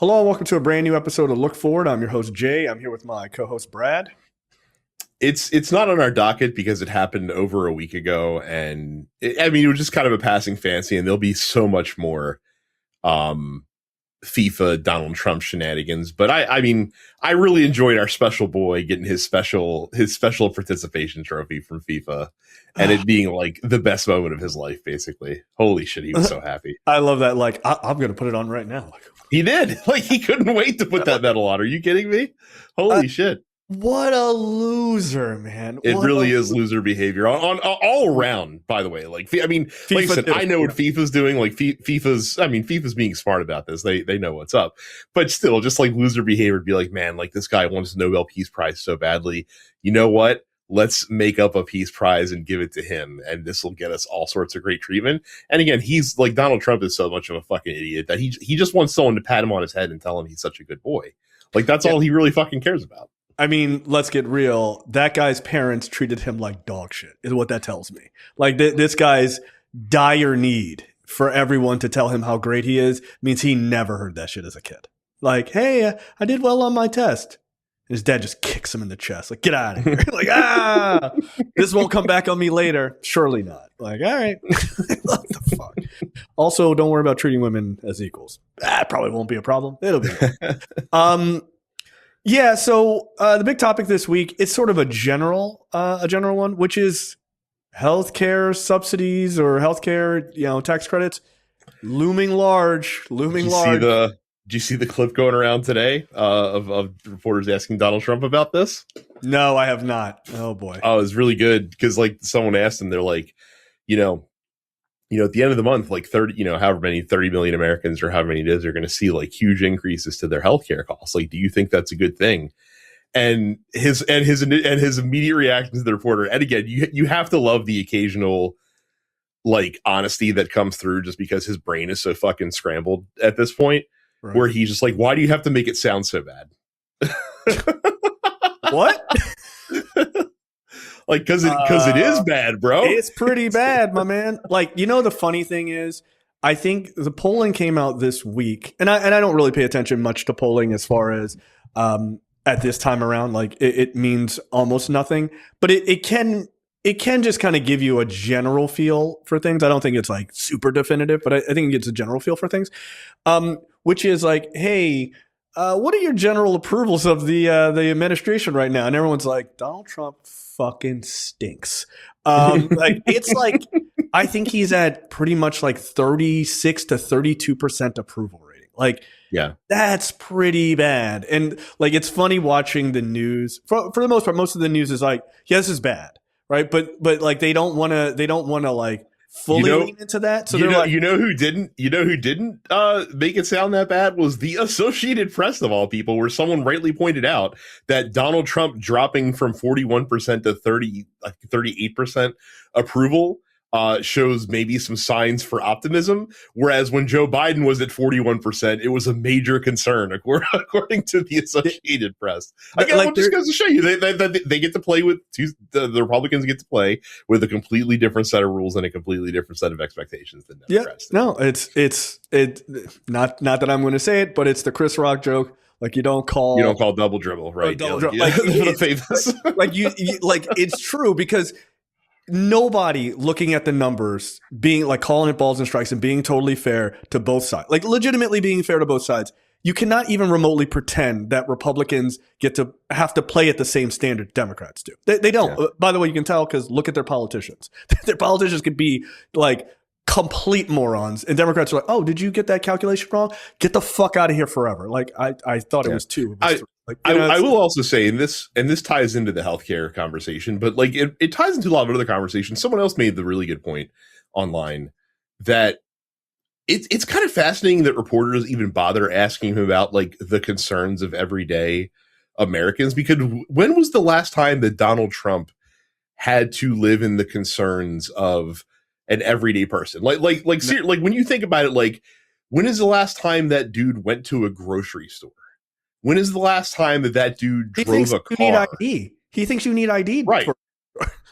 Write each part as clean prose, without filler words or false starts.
Hello and welcome to a brand new episode of Look Forward. I'm your host Jay. I'm here with my co-host Brad. It's not on our docket because it happened over a week ago, and it was just kind of a passing fancy, and there'll be so much more FIFA Donald Trump shenanigans. But I really enjoyed our special boy getting his special participation trophy from FIFA, and it being like the best moment of his life. Basically, holy shit, he was so happy. I love that. Like, I'm going to put it on right now. He did. Like, he couldn't wait to put that medal on. Are you kidding me? Holy shit. What a loser, man. It really is loser behavior on all around, by the way. Like I said, I know what FIFA's doing. Like FIFA's being smart about this. They know what's up. But still, just like loser behavior would be like, man, like this guy wants the Nobel Peace Prize so badly. You know what? Let's make up a peace prize and give it to him. And this will get us all sorts of great treatment. And again, he's like, Donald Trump is so much of a fucking idiot that he just wants someone to pat him on his head and tell him he's such a good boy. Like, that's all he really fucking cares about. I mean, let's get real. That guy's parents treated him like dog shit, is what that tells me. Like, this guy's dire need for everyone to tell him how great he is means he never heard that shit as a kid. Like, hey, I did well on my test. His dad just kicks him in the chest. Like, get out of here. Like, this won't come back on me later. Surely not. Like, all right. What the fuck? Also, don't worry about treating women as equals. That probably won't be a problem. It'll be. Yeah, so the big topic this week, it's sort of a general one, which is healthcare subsidies or healthcare, tax credits looming large. Did you see the clip going around today of reporters asking Donald Trump about this? No, I have not. Oh boy. Oh, it was really good because like someone asked him, they're like, at the end of the month, like 30 million Americans or however many it is are going to see like huge increases to their healthcare costs. Like, do you think that's a good thing? And his immediate reaction to the reporter. And again, you have to love the occasional like honesty that comes through just because his brain is so fucking scrambled at this point. Right. Where he's just like, why do you have to make it sound so bad? What? Like, because it is bad, bro. It's pretty bad, my man. Like, the funny thing is, I think the polling came out this week, and I don't really pay attention much to polling as far as at this time around. Like, it means almost nothing, but it can just kind of give you a general feel for things. I don't think it's like super definitive, but I think it's a general feel for things, which is like, hey, what are your general approvals of the administration right now? And everyone's like, Donald Trump fucking stinks. Like, it's like, I think he's at pretty much like 36 to 32% approval rating. Like, yeah, that's pretty bad. And like, it's funny watching the news for the most part. Most of the news is like, yeah, this is bad. Right. But like, they don't want to like fully lean into that. So who didn't make it sound that bad was the Associated Press of all people, where someone rightly pointed out that Donald Trump dropping from 41% to 38% approval shows maybe some signs for optimism, whereas when Joe Biden was at 41%, it was a major concern, according to the Associated Press. Again, like, just goes to show you they get to play with the Republicans get to play with a completely different set of rules and a completely different set of expectations than Democrats. Yeah, no, it's not that I'm going to say it, but it's the Chris Rock joke. Like, you don't call double dribble, right? Double dribble. Like, like you like, it's true, because nobody looking at the numbers, being like calling it balls and strikes and being totally fair to both sides, like legitimately being fair to both sides. You cannot even remotely pretend that Republicans have to play at the same standard Democrats do. They don't. Yeah. By the way, you can tell because look at their politicians. Their politicians could be like complete morons, and Democrats are like, "Oh, did you get that calculation wrong? Get the fuck out of here forever." Like, I thought it was two. I will also say, and this ties into the healthcare conversation, but like it ties into a lot of other conversations. Someone else made the really good point online that it's kind of fascinating that reporters even bother asking him about like the concerns of everyday Americans, because when was the last time that Donald Trump had to live in the concerns of an everyday person? Like when you think about it, like, when is the last time that dude went to a grocery store? When is the last time that dude drove a car? You need ID. He thinks you need ID, right?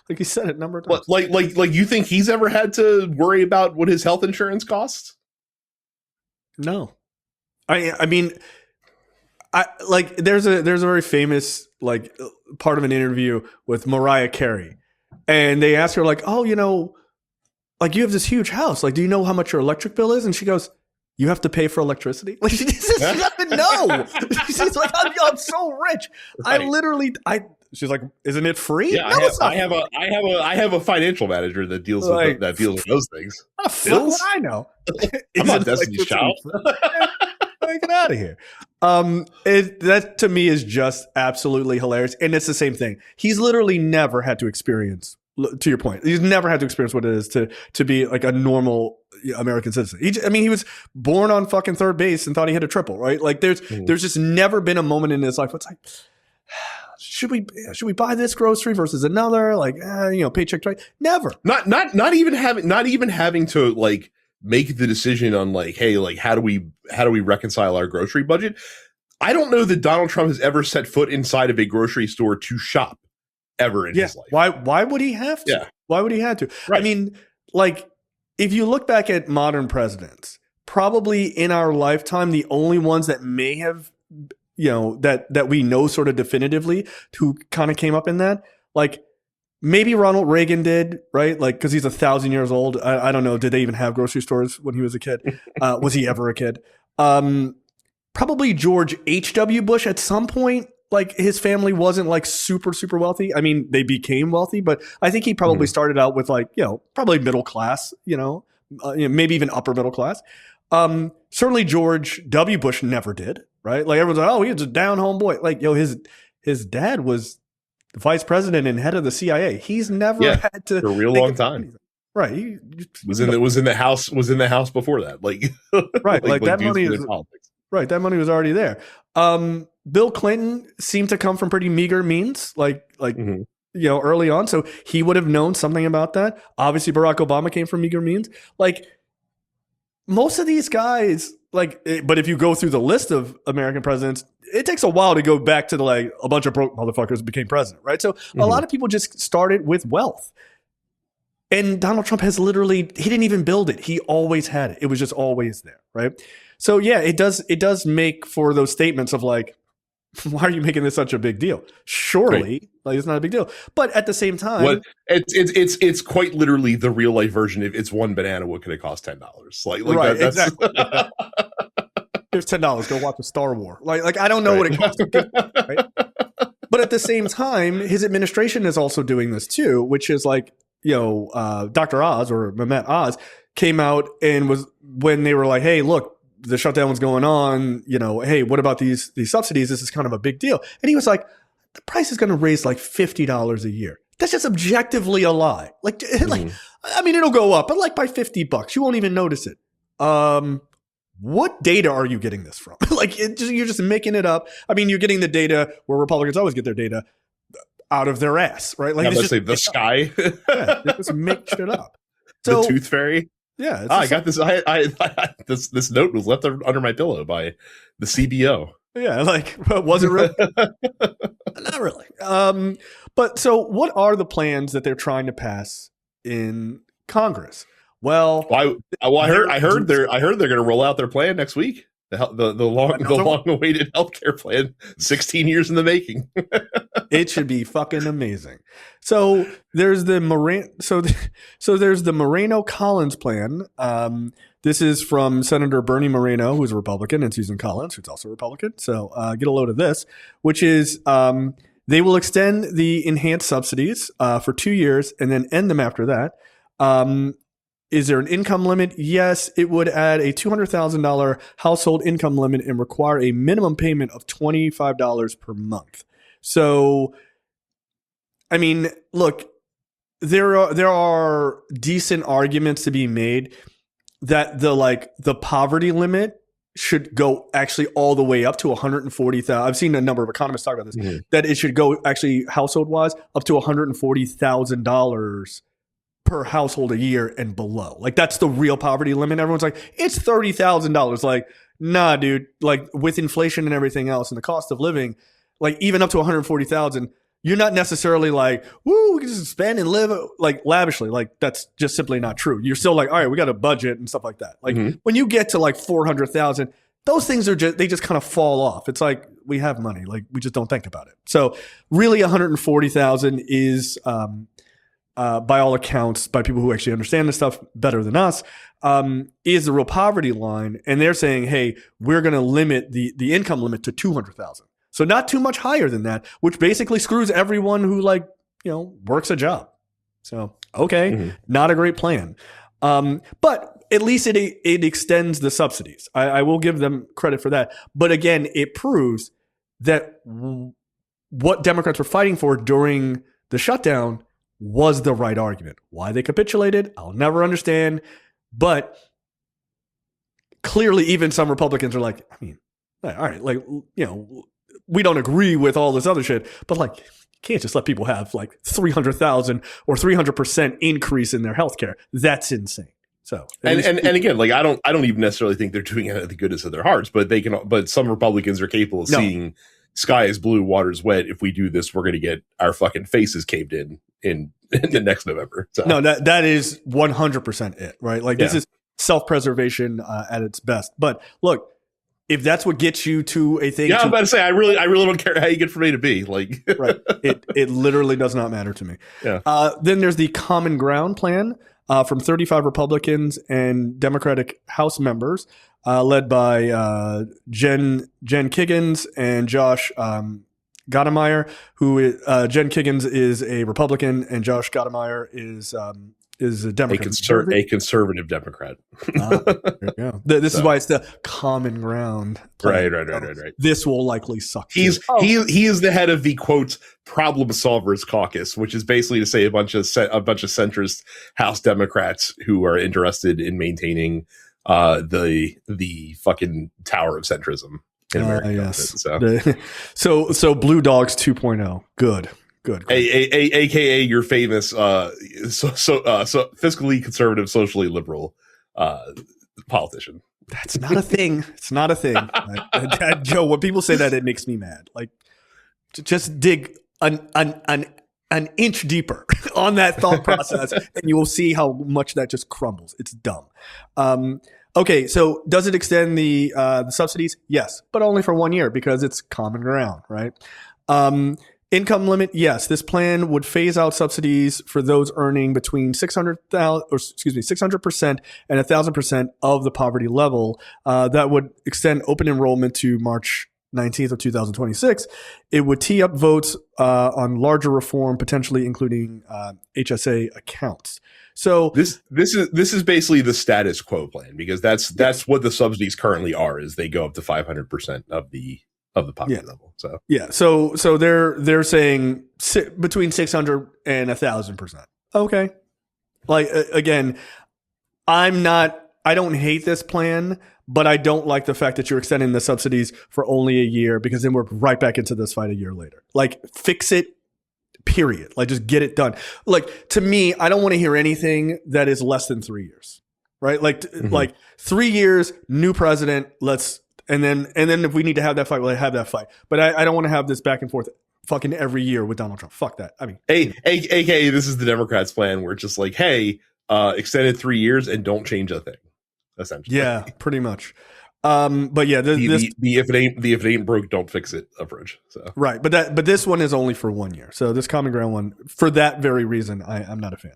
Like, you said it a number of times. Like you think he's ever had to worry about what his health insurance costs? No, I mean, I like there's a very famous like part of an interview with Mariah Carey, and they ask her like, oh, like you have this huge house, like do you know how much your electric bill is? And she goes, you have to pay for electricity. Like she doesn't know. She's like, I'm so rich. Right. She's like, isn't it free? Yeah, no, I have a financial manager that deals with those things. Fuck what I know. I'm not Destiny's Child. Get out of here. That to me is just absolutely hilarious, and it's the same thing. He's literally never had to experience. To your point, he's never had to experience what it is to be like a normal American citizen. He was born on fucking third base and thought he hit a triple, right? Like there's just never been a moment in his life where it's like, should we buy this grocery versus another? Like, paycheck trade. Never. Not even having to like make the decision on like, hey, like how do we reconcile our grocery budget? I don't know that Donald Trump has ever set foot inside of a grocery store to shop ever in his life. Why would he have to? Yeah. Why would he have to? Right. I mean, like if you look back at modern presidents, probably in our lifetime, the only ones that may have, that we know sort of definitively who kind of came up in that, like maybe Ronald Reagan did, right? Like, because he's 1,000 years old. I don't know. Did they even have grocery stores when he was a kid? Was he ever a kid? Probably George H.W. Bush at some point. Like his family wasn't like super, super wealthy. I mean, they became wealthy, but I think he probably started out with like, probably middle class, maybe even upper middle class. Certainly George W. Bush never did, right? Like everyone's like, oh, he was a down home boy. Like, his dad was the vice president and head of the CIA. He's never had to for a real long time. Right. He was in the house before that. Like right. like that money is right. That money was already there. Bill Clinton seemed to come from pretty meager means, early on. So he would have known something about that. Obviously, Barack Obama came from meager means. Like most of these guys, but if you go through the list of American presidents, it takes a while to go back to like a bunch of broke motherfuckers became president, right? So a lot of people just started with wealth. And Donald Trump has he didn't even build it. He always had it. It was just always there, right? So yeah, it does make for those statements of like, why are you making this such a big deal? Surely, like it's not a big deal. But at the same time, it's quite literally the real life version. If it's one banana, what could it cost $10? Like right, that's exactly. Here's $10. Go watch a Star Wars. Like I don't know what it costs. Right? But at the same time, his administration is also doing this too, which is like, Dr. Oz or Mehmet Oz came out and was when they were like, hey, look, the shutdown was going on, hey, what about these subsidies? This is kind of a big deal. And he was like, the price is going to raise like $50 a year. That's just objectively a lie. Like, I mean, it'll go up, but like by $50, you won't even notice it. What data are you getting this from? You're just making it up. I mean, you're getting the data where Republicans always get their data out of their ass, right? Like, let's say the sky. They just make shit up. So, the tooth fairy. Yeah, I got this. This note was left under my pillow by the CBO. Yeah, was it really? Not really. But so, what are the plans that they're trying to pass in Congress? Well, I heard they're going to roll out their plan next week. The long awaited healthcare plan, 16 years in the making. It should be fucking amazing. So there's the there's the Moreno-Collins plan. This is from Senator Bernie Moreno, who's a Republican, and Susan Collins, who's also a Republican. So get a load of this, which is they will extend the enhanced subsidies for 2 years and then end them after that. Is there an income limit? Yes, it would add a $200,000 household income limit and require a minimum payment of $25 per month. So, I mean, look, there are decent arguments to be made that the poverty limit should go actually all the way up to 140,000. I've seen a number of economists talk about this, that it should go actually household wise up to $140,000 per household a year and below. Like that's the real poverty limit. Everyone's like, it's $30,000. Like, nah, dude, like with inflation and everything else and the cost of living, like even up to 140,000, you're not necessarily like, woo, we can just spend and live like lavishly. Like that's just simply not true. You're still like, all right, we got a budget and stuff like that. Like when you get to like 400,000, those things are they just kind of fall off. It's like we have money. Like, we just don't think about it. So really 140,000 is, by all accounts, by people who actually understand this stuff better than us, is the real poverty line. And they're saying, hey, we're going to limit the income limit to 200,000. So not too much higher than that, which basically screws everyone who works a job. So, okay, not a great plan. But at least it extends the subsidies. I will give them credit for that. But again, it proves that what Democrats were fighting for during the shutdown was the right argument. Why they capitulated, I'll never understand. But clearly, even some Republicans are like, I mean, all right, we don't agree with all this other shit, but you can't just let people have 300,000 or 300% increase in their healthcare. That's insane. So and again, I don't even necessarily think they're doing it out of the goodness of their hearts, but some Republicans are capable of seeing sky is blue, water's wet. If we do this, we're going to get our fucking faces caved in the next November. So. No, that is 100% it, right? This is self-preservation at its best. But look, if that's what gets you to a thing, I'm about to say, I really don't care how you get from A to B. Right, it literally does not matter to me. Yeah. Then there's the Common Ground plan from 35 Republicans and Democratic House members, led by Jen Kiggins and Josh Gottemeyer, Jen Kiggins is a Republican and Josh Gottemeyer is a Democrat. A conservative Democrat. There you go. This is why it's the Common Ground plan. Right. This will likely suck. He is the head of the quote problem solvers caucus, which is basically to say a bunch of centrist House Democrats who are interested in maintaining the fucking tower of centrism in America. Yes. So Blue Dogs 2.0. Good. AKA your famous fiscally conservative, socially liberal politician. That's not a thing. It's not a thing. Joe, when people say that, it makes me mad. Just dig an inch deeper on that thought process, and you will see how much that just crumbles. It's dumb. Okay, so does it extend the subsidies? Yes, but only for 1 year because it's Common Ground, right? Income limit, yes. This plan would phase out subsidies for those earning between 600% and 1,000% of the poverty level. That would extend open enrollment to March 19th of 2026. It would tee up votes on larger reform, potentially including HSA accounts. So this is basically the status quo plan, because that's what the subsidies currently are. Is they go up to 500% of the poverty level. So they're saying between 600 and 1,000%. Okay. Again, I don't hate this plan, but I don't like the fact that you're extending the subsidies for only a year, because then we're right back into this fight a year later. Fix it, period. Just get it done. To me, I don't want to hear anything that is less than 3 years, right? 3 years, new president, and then if we need to have that fight, we'll have that fight. But I don't want to have this back and forth fucking every year with Donald Trump. Fuck that. I mean, AKA this is the Democrats' plan, where it's just hey, extended 3 years and don't change a thing, essentially. Yeah, pretty much. But yeah, if it ain't broke, don't fix it approach. So right, but this one is only for 1 year. So this Common Ground one, for that very reason, I'm not a fan.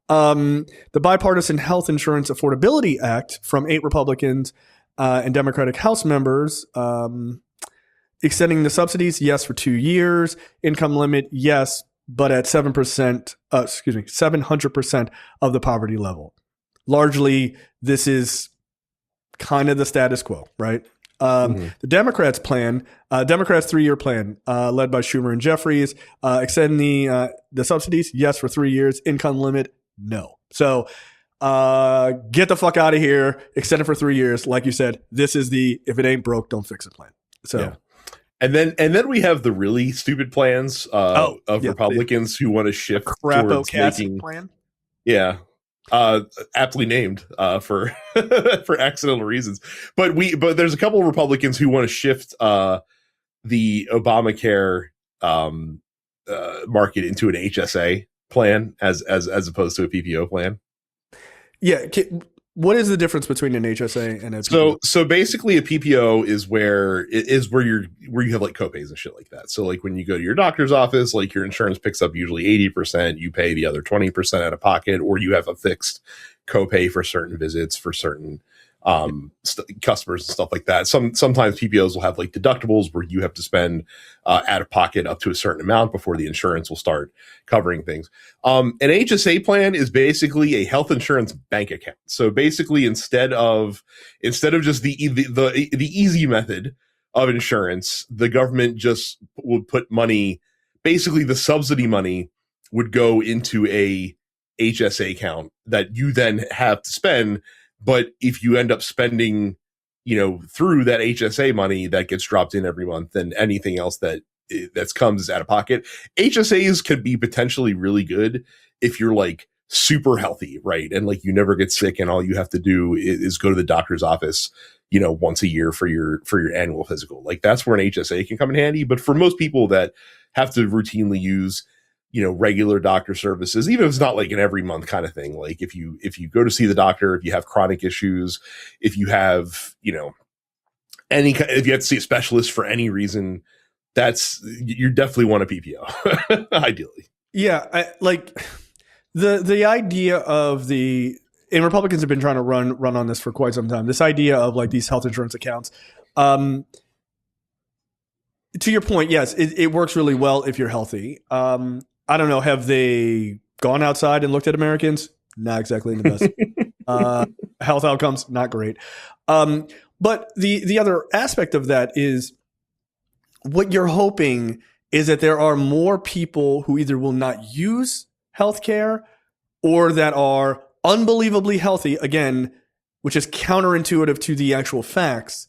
The Bipartisan Health Insurance Affordability Act from 8 Republicans and Democratic House members, extending the subsidies, yes, for 2 years. Income limit, yes, but at 700% of the poverty level. Largely, this is kind of the status quo, right? The Democrats' plan, Democrats' 3-year plan, led by Schumer and Jeffries, extend the subsidies, yes, for 3 years. Income limit, no. So get the fuck out of here. Extend it for 3 years. Like you said, this is the if it ain't broke, don't fix it plan. So. Yeah. And then we have the really stupid plans of Republicans who want to shift towards making plan. Yeah, aptly named for for accidental reasons. But there's a couple of Republicans who want to shift the Obamacare market into an HSA plan as opposed to a PPO plan. Yeah. what is the difference between an HSA and a PPO? So basically, a PPO is where you have like copays and shit like that. So like when you go to your doctor's office, like your insurance picks up usually 80%, you pay the other 20% out of pocket, or you have a fixed copay for certain visits for certain customers and stuff like that. Sometimes PPOs will have like deductibles where you have to spend out of pocket up to a certain amount before the insurance will start covering things. An HSA plan is basically a health insurance bank account. So basically, instead of just the easy method of insurance, the government just would put money. Basically, the subsidy money would go into a HSA account that you then have to spend. But if you end up spending, through that HSA money that gets dropped in every month, then anything else that comes out of pocket. HSAs can be potentially really good if you're like super healthy, right? And like you never get sick, and all you have to do is go to the doctor's office, once a year for your annual physical. Like that's where an HSA can come in handy. But for most people that have to routinely use regular doctor services, even if it's not like an every month kind of thing, like if you go to see the doctor, if you have chronic issues, if you have if you have to see a specialist for any reason, you definitely want a PPO ideally. Yeah, the idea of and Republicans have been trying to run on this for quite some time, this idea of like these health insurance accounts. To your point, yes, it works really well if you're healthy. I don't know. Have they gone outside and looked at Americans? Not exactly in the best. Health outcomes, not great. But the other aspect of that is what you're hoping is that there are more people who either will not use healthcare or that are unbelievably healthy, again, which is counterintuitive to the actual facts.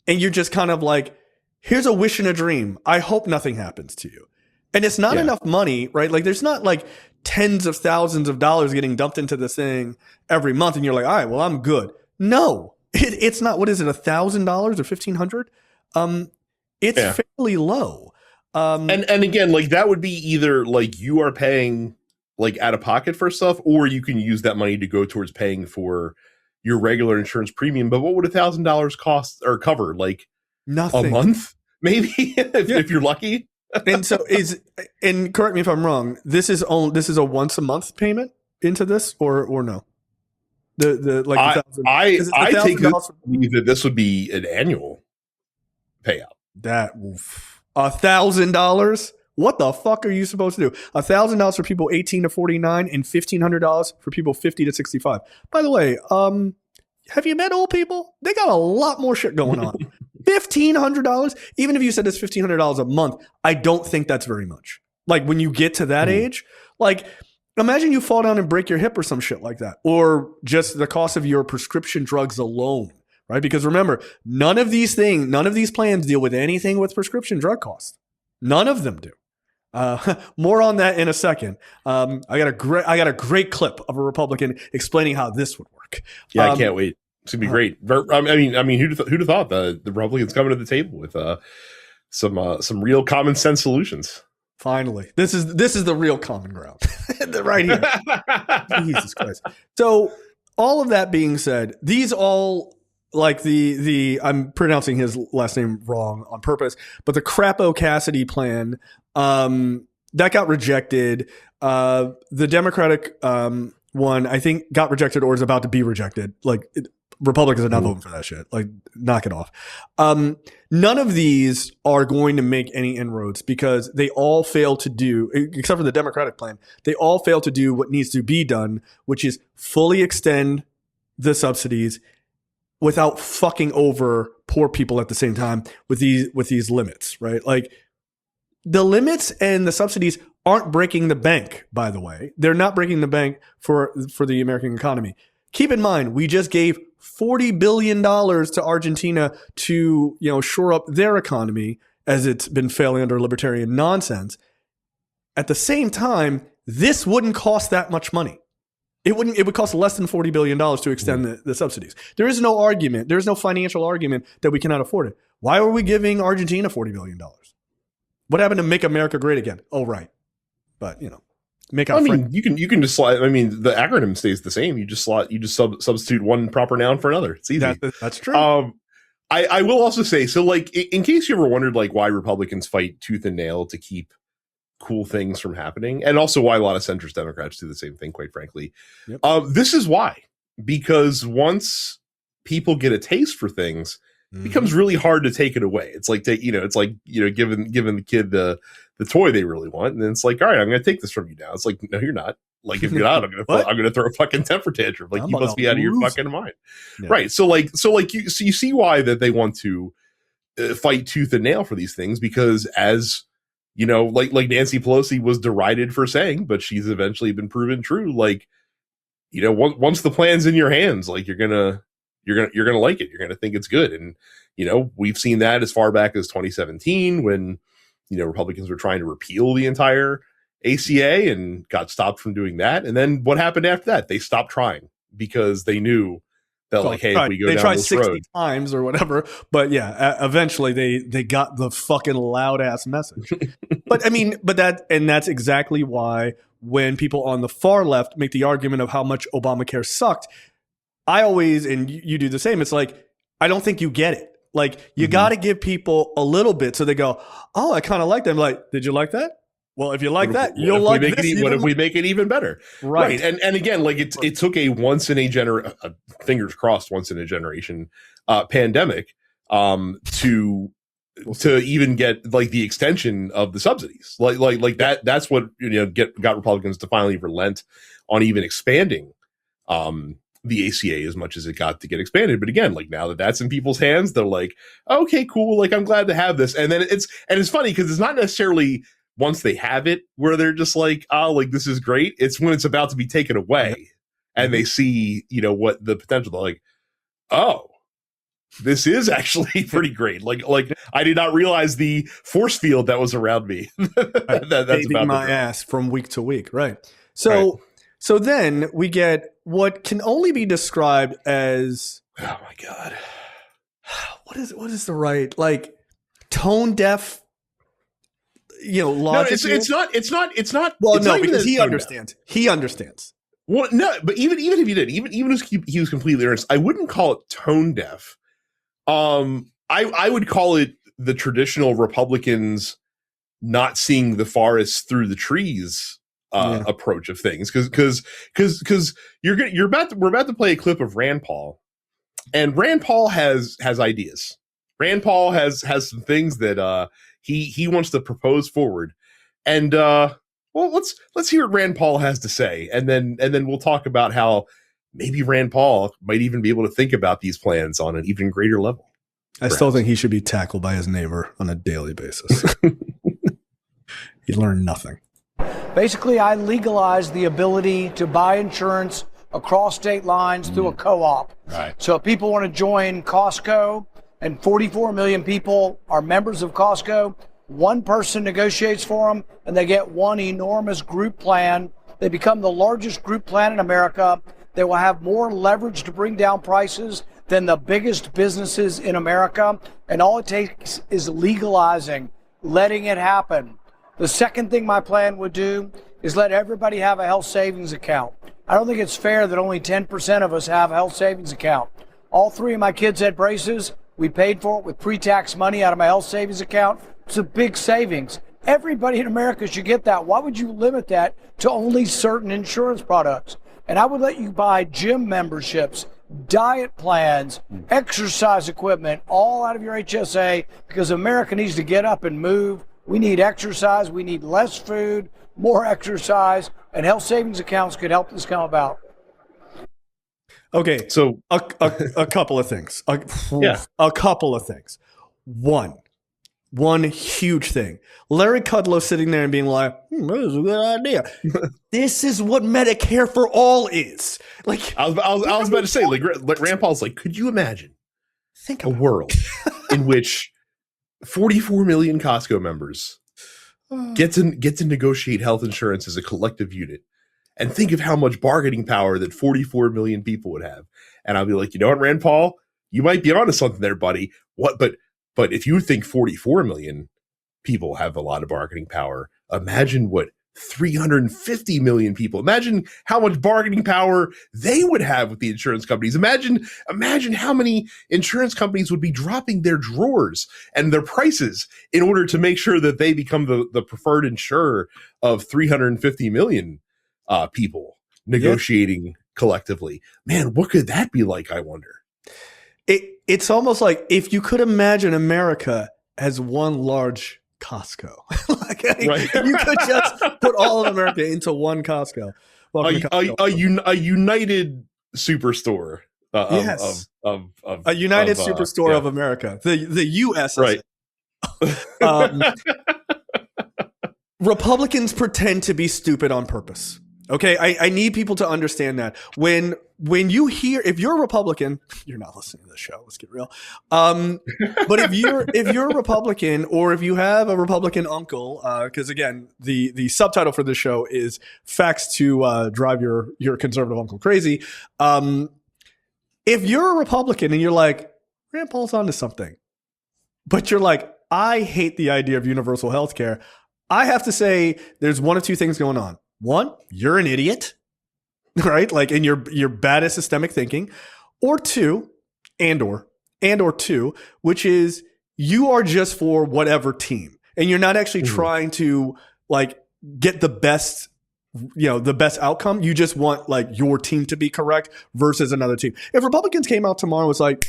And you're just kind of like, here's a wish and a dream. I hope nothing happens to you. And it's not enough money, right? Like there's not like tens of thousands of dollars getting dumped into this thing every month. And you're like, all right, well, I'm good. No, it's not. What is it? $1,000 or $1,500? It's fairly low. And again, like that would be either like you are paying like out of pocket for stuff, or you can use that money to go towards paying for your regular insurance premium. But what would $1,000 cost or cover? Like nothing. A month, maybe if you're lucky. And so and correct me if I'm wrong, this is a once a month payment into this or no? I take that this would be an annual payout. That $1,000. What the fuck are you supposed to do? $1,000 for people 18 to 49 and $1,500 for people 50 to 65. By the way, have you met old people? They got a lot more shit going on. $1,500, even if you said it's $1,500 a month, I don't think that's very much. Like when you get to that age, like imagine you fall down and break your hip or some shit like that, or just the cost of your prescription drugs alone, right? Because remember, none of these plans deal with anything with prescription drug costs. None of them do. More on that in a second. I got a great clip of a Republican explaining how this would work. Yeah, I can't wait. It's gonna be great. I mean, who'd have thought the Republicans coming to the table with some real common sense solutions? Finally, this is the real common ground right here. Jesus Christ. So all of that being said, these all like the I'm pronouncing his last name wrong on purpose, but the Crapo Cassidy plan that got rejected. The Democratic one I think got rejected or is about to be rejected. Like Republicans are not voting for that shit. Like, knock it off. None of these are going to make any inroads because they all fail to do, except for the Democratic plan, they all fail to do what needs to be done, which is fully extend the subsidies without fucking over poor people at the same time with these limits, right? Like the limits and the subsidies aren't breaking the bank, by the way. They're not breaking the bank for the American economy. Keep in mind, we just gave $40 billion to Argentina to, shore up their economy as it's been failing under libertarian nonsense. At the same time, this wouldn't cost that much money. It would cost less than $40 billion to extend the subsidies. There is no argument. There is no financial argument that we cannot afford it. Why are we giving Argentina $40 billion? What happened to Make America Great Again? Oh, right. But, make our I friend. mean, you can just slide. I mean, the acronym stays the same. You just substitute one proper noun for another. It's easy. That's true. I will also say, so like, in case you ever wondered like why Republicans fight tooth and nail to keep cool things from happening, and also why a lot of centrist Democrats do the same thing, quite frankly. Yep. This is why, because once people get a taste for things, it becomes really hard to take it away. It's like, giving the kid the toy they really want, and then it's like, all right, I'm going to take this from you now. It's like, no, you're not. Like, if you're not, I'm going to throw a fucking temper tantrum. Like, you must be out of your fucking mind, right? So you see why that they want to fight tooth and nail for these things, because as you know, like Nancy Pelosi was derided for saying, but she's eventually been proven true. Like, you know, once the plan's in your hands, like you're gonna like it. You're gonna think it's good, and you know, we've seen that as far back as 2017 when, you know, Republicans were trying to repeal the entire ACA and got stopped from doing that. And then what happened after that? They stopped trying because they knew that, like, hey, if we go down this road, they tried 60 times or whatever. But yeah, eventually they got the fucking loud ass message. But I mean, that's exactly why when people on the far left make the argument of how much Obamacare sucked, I always, and you do the same. It's like, I don't think you get it. Like, you got to give people a little bit so they go, oh, I kind of like them. Like, did you like that? Well, if you like that, you'll like this. What if we make it even better? Right. And again, like, it took a fingers crossed, once in a generation pandemic to even get like the extension of the subsidies. Like that's what, you know, got Republicans to finally relent on even expanding the ACA as much as it got to get expanded. But again, like, now that that's in people's hands, they're like, okay, cool. Like, I'm glad to have this. And then it's funny because it's not necessarily once they have it where they're just like, oh, like, this is great. It's when it's about to be taken away and they see, you know, what the potential, they're like, oh, this is actually pretty great. Like I did not realize the force field that was around me. That's about my ass from week to week. Right. So then we get what can only be described as, oh my God, what is the right, like, tone deaf, you know, logic? No, it's not. Well, it's no, not because he understands. He understands. Well, no, but even if he did, even if he was completely earnest, I wouldn't call it tone deaf. I would call it the traditional Republicans not seeing the forest through the trees approach of things, because we're about to play a clip of Rand Paul, and Rand Paul has ideas. Rand Paul has some things that he wants to propose forward, and well, let's hear what Rand Paul has to say, and then we'll talk about how maybe Rand Paul might even be able to think about these plans on an even greater level. I still think he should be tackled by his neighbor on a daily basis. He learned nothing. Basically, I legalized the ability to buy insurance across state lines through a co-op. Right. So if people want to join Costco, and 44 million people are members of Costco, one person negotiates for them, and they get one enormous group plan. They become the largest group plan in America. They will have more leverage to bring down prices than the biggest businesses in America. And all it takes is legalizing, letting it happen. The second thing my plan would do is let everybody have a health savings account. I don't think it's fair that only 10% of us have a health savings account. All three of my kids had braces. We paid for it with pre-tax money out of my health savings account. It's a big savings. Everybody in America should get that. Why would you limit that to only certain insurance products? And I would let you buy gym memberships, diet plans, exercise equipment, all out of your HSA, because America needs to get up and move. We need exercise. We need less food, more exercise, and health savings accounts could help this come about. Okay, so a couple of things. A couple of things. One huge thing. Larry Kudlow sitting there and being like, this is a good idea. This is what Medicare for All is. Like, I was about to say, like, Rand Paul's like, could you imagine a world in which 44 million Costco members get to negotiate health insurance as a collective unit, and think of how much bargaining power that 44 million people would have. And I'll be like, you know what, Rand Paul, you might be onto something there, buddy. But if you think 44 million people have a lot of bargaining power, imagine what 350 million people. Imagine how much bargaining power they would have with the insurance companies. Imagine how many insurance companies would be dropping their drawers and their prices in order to make sure that they become the preferred insurer of 350 million people negotiating collectively. Man, what could that be like, I wonder? It's almost like if you could imagine America as one large Costco. Right. You could just put all of America into one Costco. A united superstore. Yes. A united superstore of America. The U.S. Right. Republicans pretend to be stupid on purpose. Okay, I need people to understand that when you hear, if you're a Republican, you're not listening to the show. Let's get real. But if you're a Republican, or if you have a Republican uncle, because again, the subtitle for this show is "Facts to Drive Your Conservative Uncle Crazy." If you're a Republican and you're like, Rand Paul's onto something, but you're like, I hate the idea of universal health care, I have to say there's one of two things going on. One, you're an idiot, right? Like, and you're bad at systemic thinking. Or two, which is you are just for whatever team, and you're not actually trying to like get the best outcome. You just want like your team to be correct versus another team. If Republicans came out tomorrow and was like,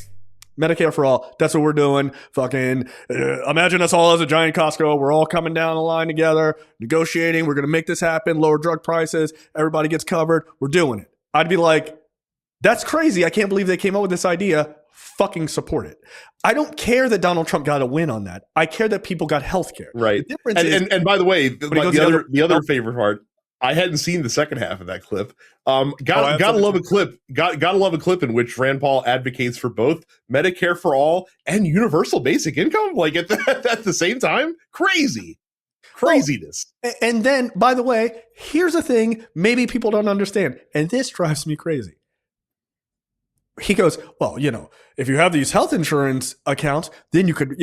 Medicare for all, that's what we're doing. Fucking imagine us all as a giant Costco. We're all coming down the line together, negotiating. We're going to make this happen. Lower drug prices. Everybody gets covered. We're doing it. I'd be like, that's crazy. I can't believe they came up with this idea. Fucking support it. I don't care that Donald Trump got a win on that. I care that people got health care. Right. The difference is, and by the way, the other favorite part, I hadn't seen the second half of that clip. Gotta love a clip. Gotta love a clip in which Rand Paul advocates for both Medicare for all and universal basic income, like at the same time. Craziness. Well, and then, by the way, here's a thing maybe people don't understand, and this drives me crazy. He goes, well, if you have these health insurance accounts, then you could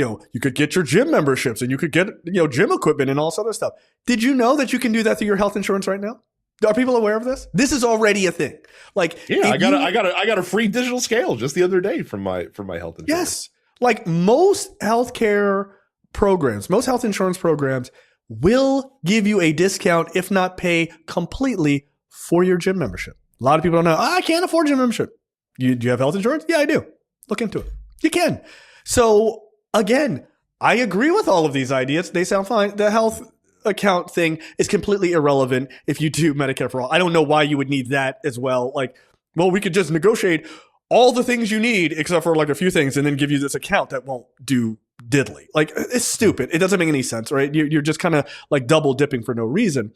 get your gym memberships and you could get, gym equipment and all this other stuff. Did you know that you can do that through your health insurance right now? Are people aware of this? This is already a thing. Like, yeah, I got a free digital scale just the other day from my health insurance. Yes. Like most healthcare programs, most health insurance programs will give you a discount, if not pay completely for your gym membership. A lot of people don't know, I can't afford gym membership. Do you have health insurance? Yeah, I do. Look into it. You can. So again, I agree with all of these ideas. They sound fine. The health account thing is completely irrelevant if you do Medicare for all. I don't know why you would need that as well. Like, well, we could just negotiate all the things you need except for like a few things and then give you this account that won't do diddly. Like, it's stupid. It doesn't make any sense, right? You're just kind of like double dipping for no reason.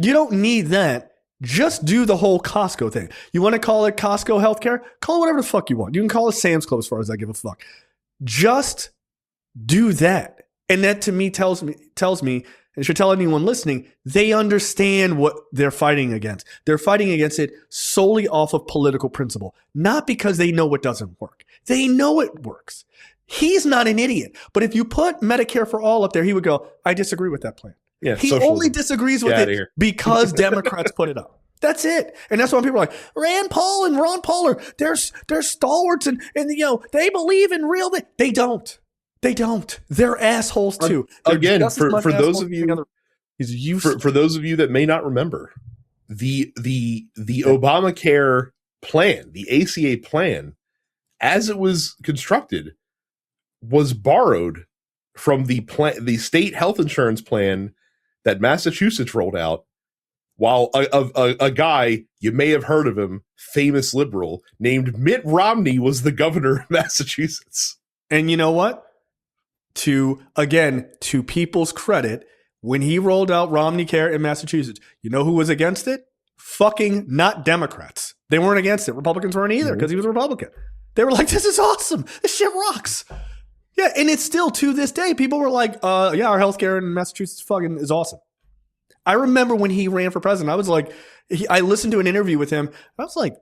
You don't need that. Just do the whole Costco thing. You want to call it Costco healthcare? Call it whatever the fuck you want. You can call it Sam's Club as far as I give a fuck. Just do that. And that to me tells me, and should tell anyone listening, they understand what they're fighting against. They're fighting against it solely off of political principle, not because they know it doesn't work. They know it works. He's not an idiot. But if you put Medicare for all up there, he would go, I disagree with that plan. Yeah, he socialism. Only disagrees with it because Democrats put it up. That's it. And that's why people are like, Rand Paul and Ron Paul they're stalwarts and they believe in real things. They don't. They're assholes too. Again, for those of you for those of you that may not remember, the Obamacare plan, the ACA plan, as it was constructed, was borrowed from the state health insurance plan that Massachusetts rolled out, while a guy, you may have heard of him, famous liberal named Mitt Romney was the governor of Massachusetts. And you know what? To people's credit, when he rolled out Romney Care in Massachusetts, you know who was against it? Fucking not Democrats. They weren't against it. Republicans weren't either because he was a Republican. They were like, this is awesome. This shit rocks. Yeah, and it's still to this day, people were like, our healthcare in Massachusetts fucking is awesome. I remember when he ran for president, I was like, I listened to an interview with him. I was like,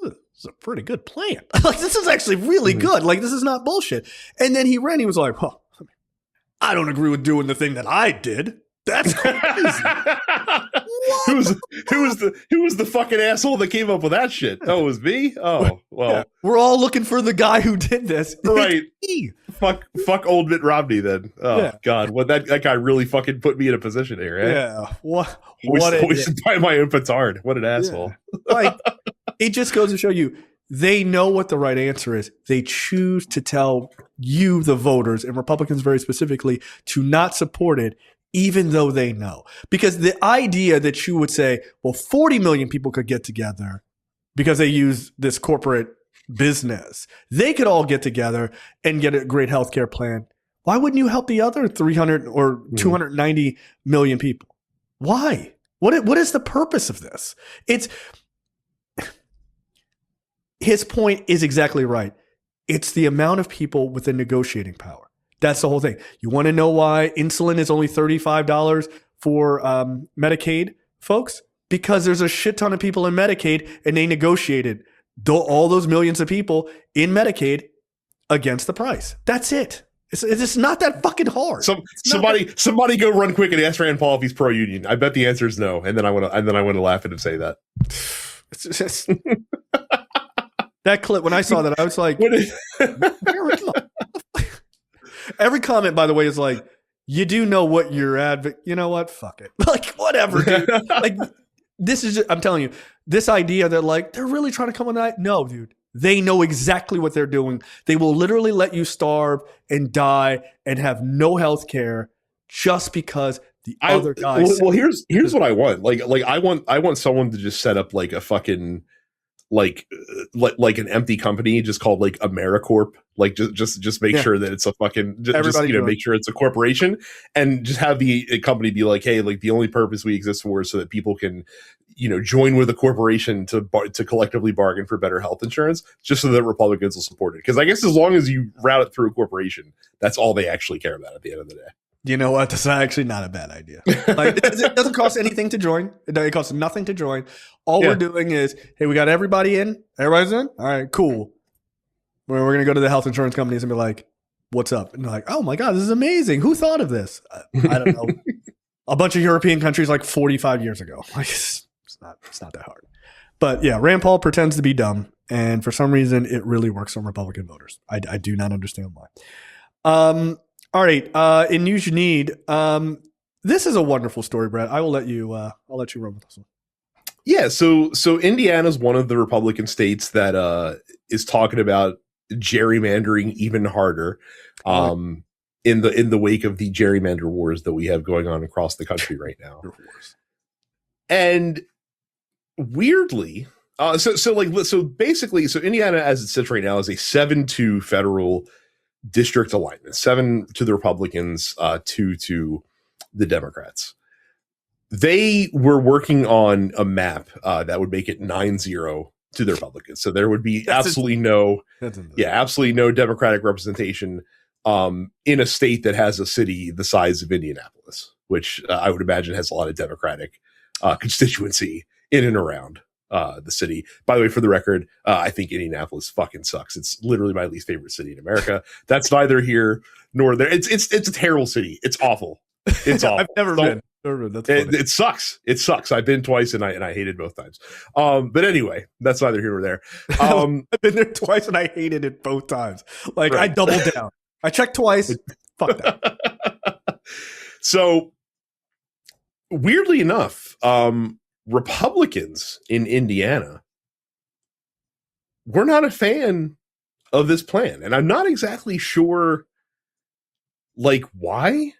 this is a pretty good plan. Like, this is actually really good. Like, this is not bullshit. And then he ran. He was like, well, I don't agree with doing the thing that I did. That's crazy. Who was the fucking asshole that came up with that shit? Oh, it was me? Oh, well. Yeah. We're all looking for the guy who did this. Right. Fuck old Mitt Romney then. Oh, yeah. God. Well, that guy really fucking put me in a position here, eh? Yeah. What wasted by my own petard. What an asshole. Yeah. Like, it just goes to show you, they know what the right answer is. They choose to tell you, the voters, and Republicans very specifically, to not support it, even though they know. Because the idea that you would say, well, 40 million people could get together because they use this corporate business. They could all get together and get a great healthcare plan. Why wouldn't you help the other 300 or 290 million people? Why? What is the purpose of this? His point is exactly right. It's the amount of people with the negotiating power. That's the whole thing. You want to know why insulin is only $35 for Medicaid, folks? Because there's a shit ton of people in Medicaid, and they negotiated all those millions of people in Medicaid against the price. That's it. It's not that fucking hard. Somebody go run quick and ask Rand Paul if he's pro-union. I bet the answer is no, and then I want to laugh at him say that. It's just that clip. When I saw that, I was like, every comment, by the way, is like, you do know what you're you know what? Fuck it. Like, whatever, dude. Like, this is just, I'm telling you, this idea that like, they're really trying to come on that. No, dude. They know exactly what they're doing. They will literally let you starve and die and have no health care just because the other guys. Well, here's what I want. Like I want someone to just set up like a fucking like an empty company just called like AmeriCorp. Like just make sure that it's a fucking make sure it's a corporation, and just have the company be like, hey, like the only purpose we exist for is so that people can, join with a corporation to collectively bargain for better health insurance, just so that Republicans will support it. Because I guess as long as you route it through a corporation, that's all they actually care about at the end of the day. You know what? That's actually not a bad idea. Like, it doesn't cost anything to join. It costs nothing to join. All we're doing is, hey, we got everybody in. Everybody's in? All right, cool. We're going to go to the health insurance companies and be like, what's up? And they're like, oh my God, this is amazing. Who thought of this? I don't know. A bunch of European countries like 45 years ago. Like, it's not that hard. But yeah, Rand Paul pretends to be dumb. And for some reason, it really works on Republican voters. I do not understand why. All right. In news you need, this is a wonderful story, Brett. I'll let you run with this one. Yeah. So Indiana is one of the Republican states that is talking about gerrymandering even harder, in the wake of the gerrymander wars that we have going on across the country right now. And weirdly, so basically, Indiana as it sits right now is a 7-2 federal district alignment, 7 to the Republicans, 2 to the Democrats. They were working on a map that would make it 9-0 to the Republicans. So there would be absolutely no Democratic representation in a state that has a city the size of Indianapolis, which I would imagine has a lot of Democratic constituency in and around the city. By the way, for the record, I think Indianapolis fucking sucks. It's literally my least favorite city in America. That's neither here nor there. It's a terrible city. It's awful. It's awful. I've never been. That's it sucks. It sucks. I've been twice and I hated both times. But anyway, that's neither here nor there. I've been there twice and I hated it both times. Like, right. I doubled down. I checked twice. Fuck that. So weirdly enough, Republicans in Indiana were not a fan of this plan. And I'm not exactly sure like why.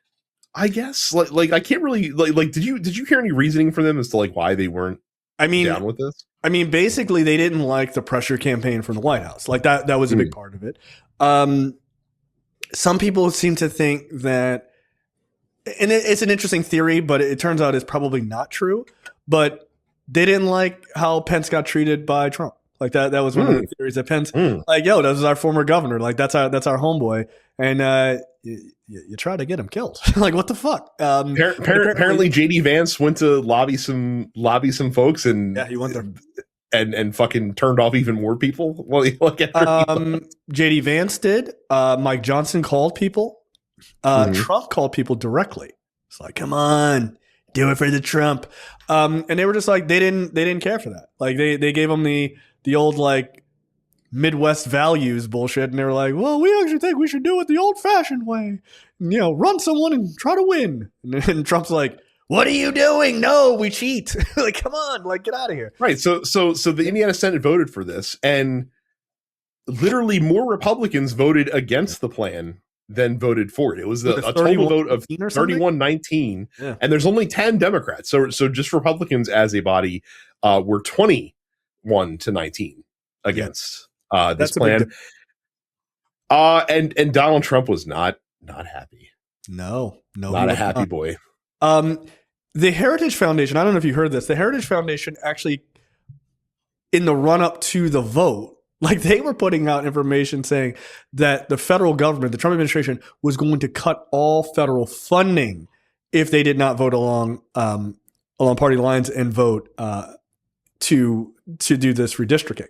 I guess like I can't really like did you hear any reasoning from them as to like why they weren't down with this? I mean, basically they didn't like the pressure campaign from the White House. Like that was a big part of it. Some people seem to think that, and it's an interesting theory, but it turns out it's probably not true, but they didn't like how Pence got treated by Trump. Like that was one of the theories that Pence like, yo, this is our former governor. Like that's our homeboy. And you try to get him killed. Like, what the fuck? Apparently JD Vance went to lobby some folks and he went there and fucking turned off even more people. Well, JD Vance did. Mike Johnson called people. Trump called people directly It's like, come on, do it for the Trump. And they were just like, they didn't care for that. Like they gave them the old like Midwest values bullshit, and they were like, well, we actually think we should do it the old fashioned way. And, run someone and try to win. And Trump's like, what are you doing? No, we cheat. Like, come on, like, get out of here. Right. So the Indiana Senate voted for this, and literally more Republicans voted against the plan than voted for it. It was a total vote of 31-19, and there's only 10 Democrats. So just Republicans as a body were 21-19 against this plan. And Donald Trump was not happy. No, not a happy boy. The Heritage Foundation, I don't know if you heard this, the Heritage Foundation actually, in the run-up to the vote, like they were putting out information saying that the federal government, the Trump administration, was going to cut all federal funding if they did not vote along party lines and vote to do this redistricting.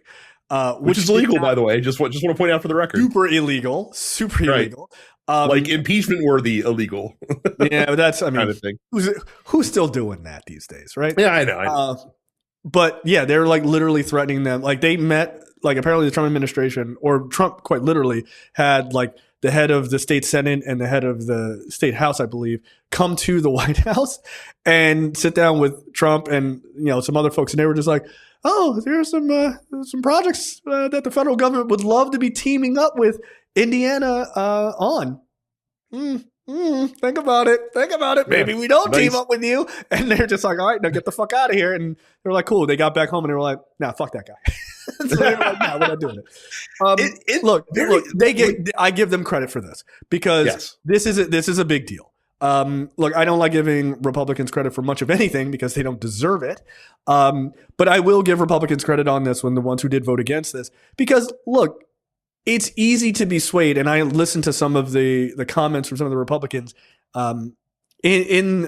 Which is illegal, by the way. Just want to point out for the record. Super illegal. Like impeachment worthy illegal. Yeah, but that's, I mean, kind of thing. Who's still doing that these days, right? Yeah, I know. But yeah, they're like literally threatening them. Like they met, like apparently the Trump administration, or Trump quite literally had like the head of the state Senate and the head of the state House, I believe, come to the White House and sit down with Trump and some other folks, and they were just like, oh, there's some projects that the federal government would love to be teaming up with Indiana on. Think about it. Maybe we don't team up with you. And they're just like, all right, now get the fuck out of here. And they were like, cool. They got back home and they were like, nah, fuck that guy. So they were like, nah, we're not doing it. Look, I give them credit for this because this is a big deal. Look, I don't like giving Republicans credit for much of anything because they don't deserve it. But I will give Republicans credit on this one, the ones who did vote against this, because look, it's easy to be swayed. And I listened to some of the comments from some of the Republicans in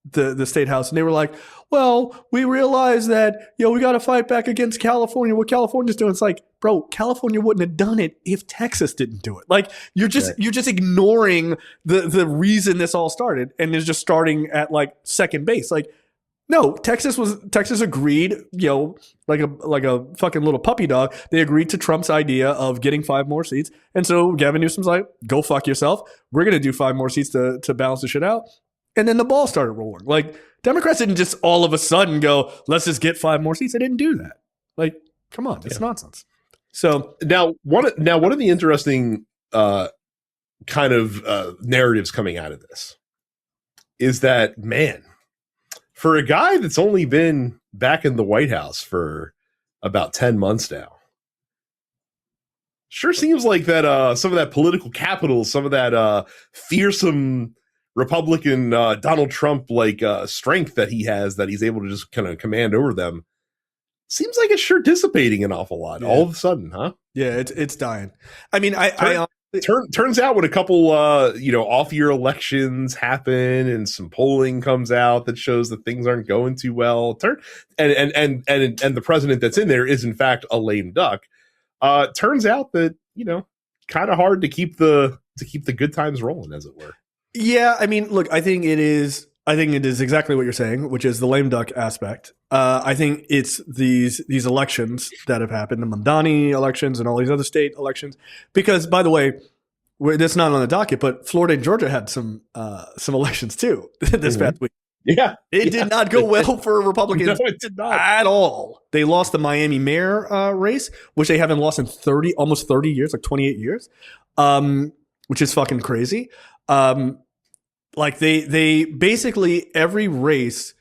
the state house, and they were like, well, we realize that, we got to fight back against California. What California's doing. It's like, bro, California wouldn't have done it if Texas didn't do it. Like you're just ignoring the reason this all started, and is just starting at like second base. Like, no, Texas agreed, like a fucking little puppy dog. They agreed to Trump's idea of getting 5 more seats. And so Gavin Newsom's like, go fuck yourself. We're going to do 5 more seats to balance the shit out. And then the ball started rolling. Like Democrats didn't just all of a sudden go, let's just get 5 more seats. They didn't do that. Like, come on, it's nonsense. So now one of the interesting kind of narratives coming out of this is that, man, for a guy that's only been back in the White House for about 10 months now, sure seems like that some of that political capital, some of that fearsome Republican Donald Trump like strength that he has, that he's able to just kind of command over them, seems like it's sure dissipating an awful lot all of a sudden, huh? Yeah, it's dying. I mean, turns out when a couple off-year elections happen and some polling comes out that shows that things aren't going too well, and the president that's in there is in fact a lame duck. Turns out that kind of hard to keep the good times rolling, as it were. Yeah, I mean, look, I think it is exactly what you're saying, which is the lame duck aspect. I think it's these elections that have happened, the Mamdani elections and all these other state elections. Because, by the way, that's not on the docket, but Florida and Georgia had some elections too this past week. Yeah, it did not go well for Republicans. No, it did not at all. They lost the Miami mayor race, which they haven't lost in almost 30 years, like 28 years, which is fucking crazy. Like they basically every race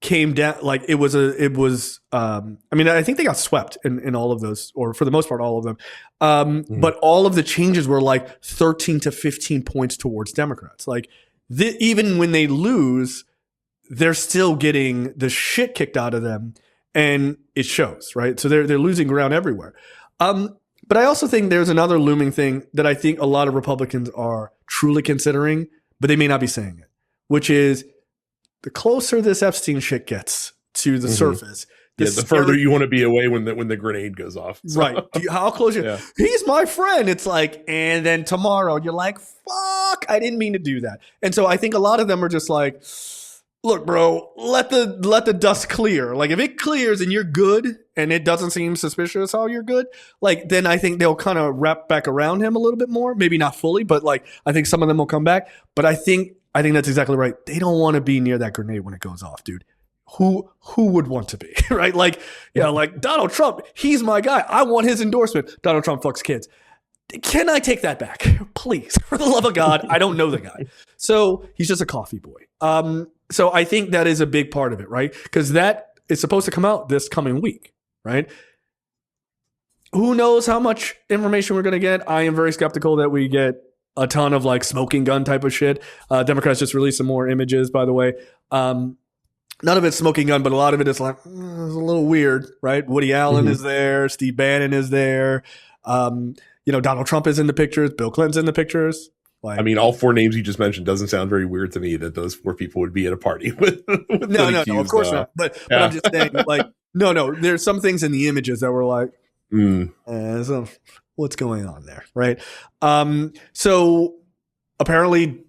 came down, like it was I mean, I think they got swept in all of those, or for the most part all of them, but all of the changes were like 13 to 15 points towards Democrats. Like even when they lose, they're still getting the shit kicked out of them, and it shows, right? So they're losing ground everywhere. But I also think there's another looming thing that I think a lot of Republicans are truly considering, but they may not be saying it, which is the closer this Epstein shit gets to the surface, The further you want to be away when the grenade goes off. So. Right. How close you? Yeah. He's my friend. It's like, and then tomorrow you're like, fuck, I didn't mean to do that. And so I think a lot of them are just like, look, bro, let the dust clear. Like if it clears and you're good and it doesn't seem suspicious how you're good, like then I think they'll kind of wrap back around him a little bit more. Maybe not fully, but like I think some of them will come back. But I think that's exactly right. They don't want to be near that grenade when it goes off, dude. Who would want to be, right? Like, yeah, like Donald Trump, he's my guy. I want his endorsement. Donald Trump fucks kids. Can I take that back? Please, for the love of God, I don't know the guy. So he's just a coffee boy. So I think that is a big part of it, right? Because that is supposed to come out this coming week, right? Who knows how much information we're going to get? I am very skeptical that we get a ton of like smoking gun type of shit. Democrats just released some more images, by the way. None of it's smoking gun, but a lot of it is like, it's a little weird, right? Woody Allen is there. Steve Bannon is there. Donald Trump is in the pictures. Bill Clinton's in the pictures. Like, I mean, all 4 names you just mentioned doesn't sound very weird to me that those 4 people would be at a party with no, of course not. But I'm just saying, like, no, there's some things in the images that were like, so what's going on there, right? So apparently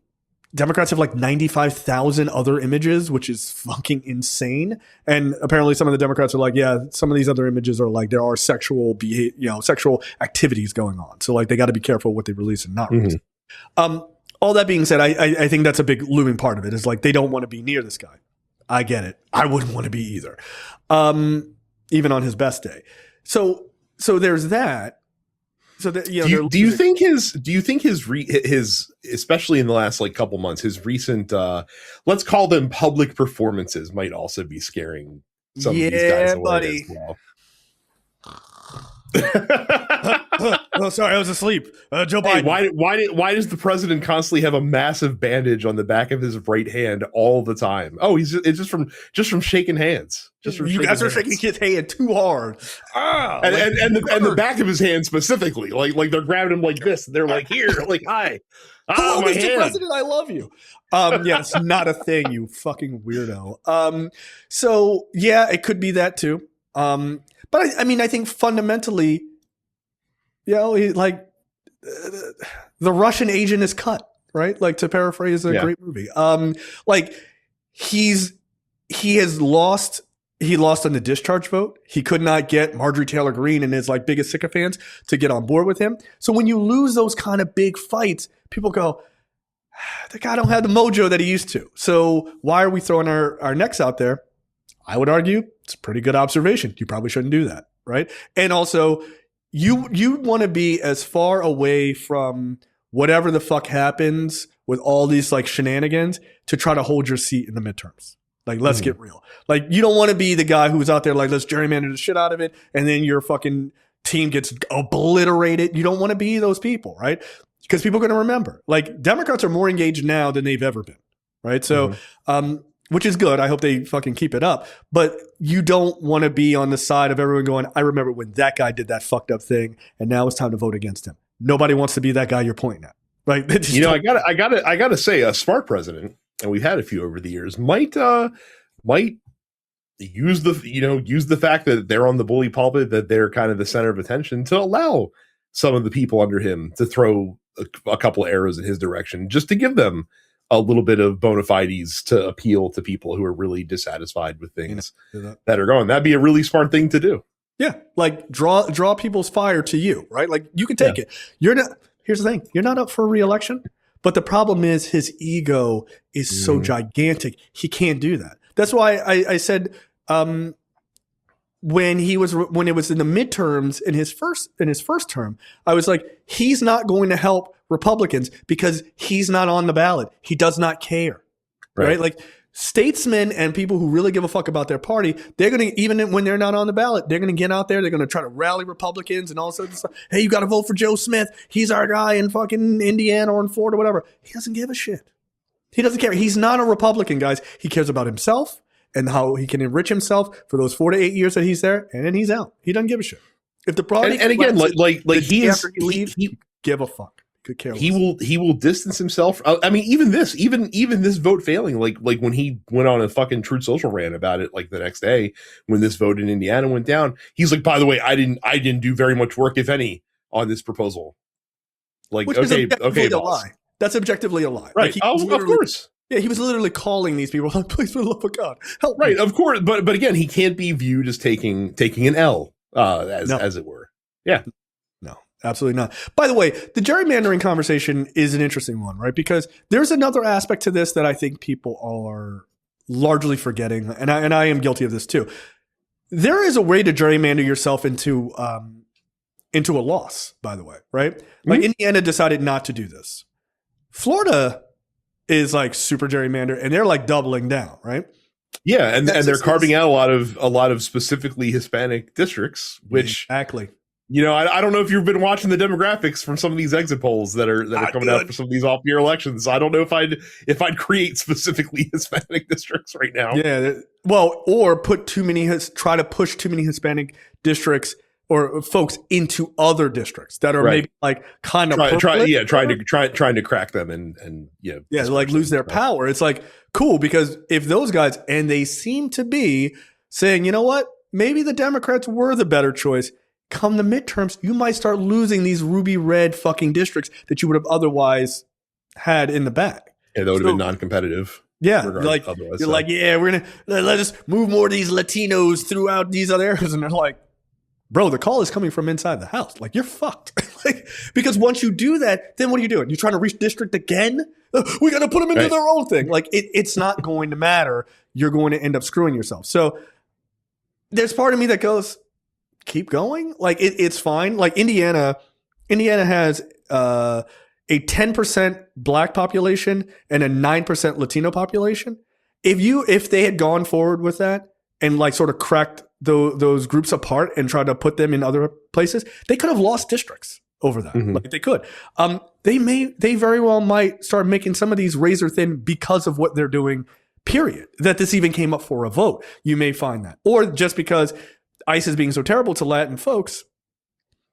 Democrats have like 95,000 other images, which is fucking insane. And apparently some of the Democrats are like, yeah, some of these other images are like, there are sexual activities going on. So like, they got to be careful what they release and not release. All that being said, I think that's a big looming part of it is like, they don't want to be near this guy. I get it. I wouldn't want to be either. Even on his best day. So there's that. So that, do you think his especially in the last like couple months, his recent let's call them public performances might also be scaring some of these guys away buddy. as well. Oh, sorry, I was asleep. Joe Hey, Biden. why does the president constantly have a massive bandage on the back of his right hand all the time? Oh, it's just from shaking hands. You guys are shaking his hand too hard. And the back of his hand specifically, like they're grabbing him like this. They're like, here, like, hi. Oh, my Mr. hand. President, I love you. Yeah, it's not a thing, you fucking weirdo. So yeah, it could be that too. But I mean, I think fundamentally, the Russian agent is cut, right? Like to paraphrase a great movie. Like he lost on the discharge vote. He could not get Marjorie Taylor Greene and his like biggest sycophants to get on board with him. So when you lose those kind of big fights, people go, the guy don't have the mojo that he used to. So why are we throwing our necks out there? I would argue it's a pretty good observation. You probably shouldn't do that, right? And also, you want to be as far away from whatever the fuck happens with all these like shenanigans to try to hold your seat in the midterms. Like, let's get real. Like, you don't want to be the guy who's out there like, let's gerrymander the shit out of it, and then your fucking team gets obliterated. You don't want to be those people, right? Because people are going to remember. Like, Democrats are more engaged now than they've ever been, right? So, which is good. I hope they fucking keep it up. But you don't want to be on the side of everyone going, I remember when that guy did that fucked up thing, and now it's time to vote against him. Nobody wants to be that guy you're pointing at, right? I gotta say, a smart president, and we've had a few over the years, might use the fact that they're on the bully pulpit, that they're kind of the center of attention, to allow some of the people under him to throw a couple arrows in his direction, just to give them a little bit of bona fides to appeal to people who are really dissatisfied with things that are going. That'd be a really smart thing to do. Yeah. Like draw people's fire to you, right? Like you can take it. Here's the thing. You're not up for re-election, but the problem is his ego is so gigantic. He can't do that. That's why I said, when it was in the midterms in his first term, I was like, he's not going to help Republicans because he's not on the ballot. He does not care, right? Like statesmen and people who really give a fuck about their party, they're going to, even when they're not on the ballot, they're going to get out there. They're going to try to rally Republicans and all sorts of stuff. Hey, you got to vote for Joe Smith. He's our guy in fucking Indiana or in Florida, whatever. He doesn't give a shit. He doesn't care. He's not a Republican, guys. He cares about himself and how he can enrich himself for those 4 to 8 years that he's there, and then he's out. He doesn't give a shit. If the product and again, like he is, after he leaves, he give a fuck. Could care less. He will distance himself. I mean, even this vote failing, like when he went on a fucking Truth Social rant about it, like the next day when this vote in Indiana went down, he's like, by the way, I didn't do very much work, if any, on this proposal. Like, which okay, a lie. That's objectively a lie. Right. Like Of course. Yeah, he was literally calling these people, like, please, for the love of God, help me. Right, of course. But again, he can't be viewed as taking an L, as it were. Yeah. No, absolutely not. By the way, the gerrymandering conversation is an interesting one, right? Because there's another aspect to this that I think people are largely forgetting, and I am guilty of this too. There is a way to gerrymander yourself into a loss, by the way, right? Like Indiana decided not to do this. Florida is like super gerrymander, and they're like doubling down, right? Yeah, and they're carving out a lot of specifically Hispanic districts, which exactly. You know, I don't know if you've been watching the demographics from some of these exit polls that are coming out for some of these off-year elections. I don't know if I'd create specifically Hispanic districts right now. Yeah, well, or try to push too many Hispanic districts or folks into other districts that are maybe like kind of trying to crack them and like lose their power. It's like cool because if those guys, and they seem to be saying, you know what, maybe the Democrats were the better choice. Come the midterms, you might start losing these ruby red fucking districts that you would have otherwise had in the bag. Yeah, that would have been non-competitive. Yeah, like you're like, yeah, we're gonna let us move more of these Latinos throughout these other areas, and they're like, bro, the call is coming from inside the house. Like, you're fucked. Like, because once you do that, then what are you doing? You're trying to redistrict again? We got to put them into their own thing. Like, it's not going to matter. You're going to end up screwing yourself. So there's part of me that goes, keep going. Like, it's fine. Like, Indiana has a 10% black population and a 9% Latino population. If they had gone forward with that and like sort of cracked those groups apart and tried to put them in other places, they could have lost districts over that. Mm-hmm. Like they could. They very well might start making some of these razor thin because of what they're doing, period. That this even came up for a vote. You may find that. Or just because ICE is being so terrible to Latin folks,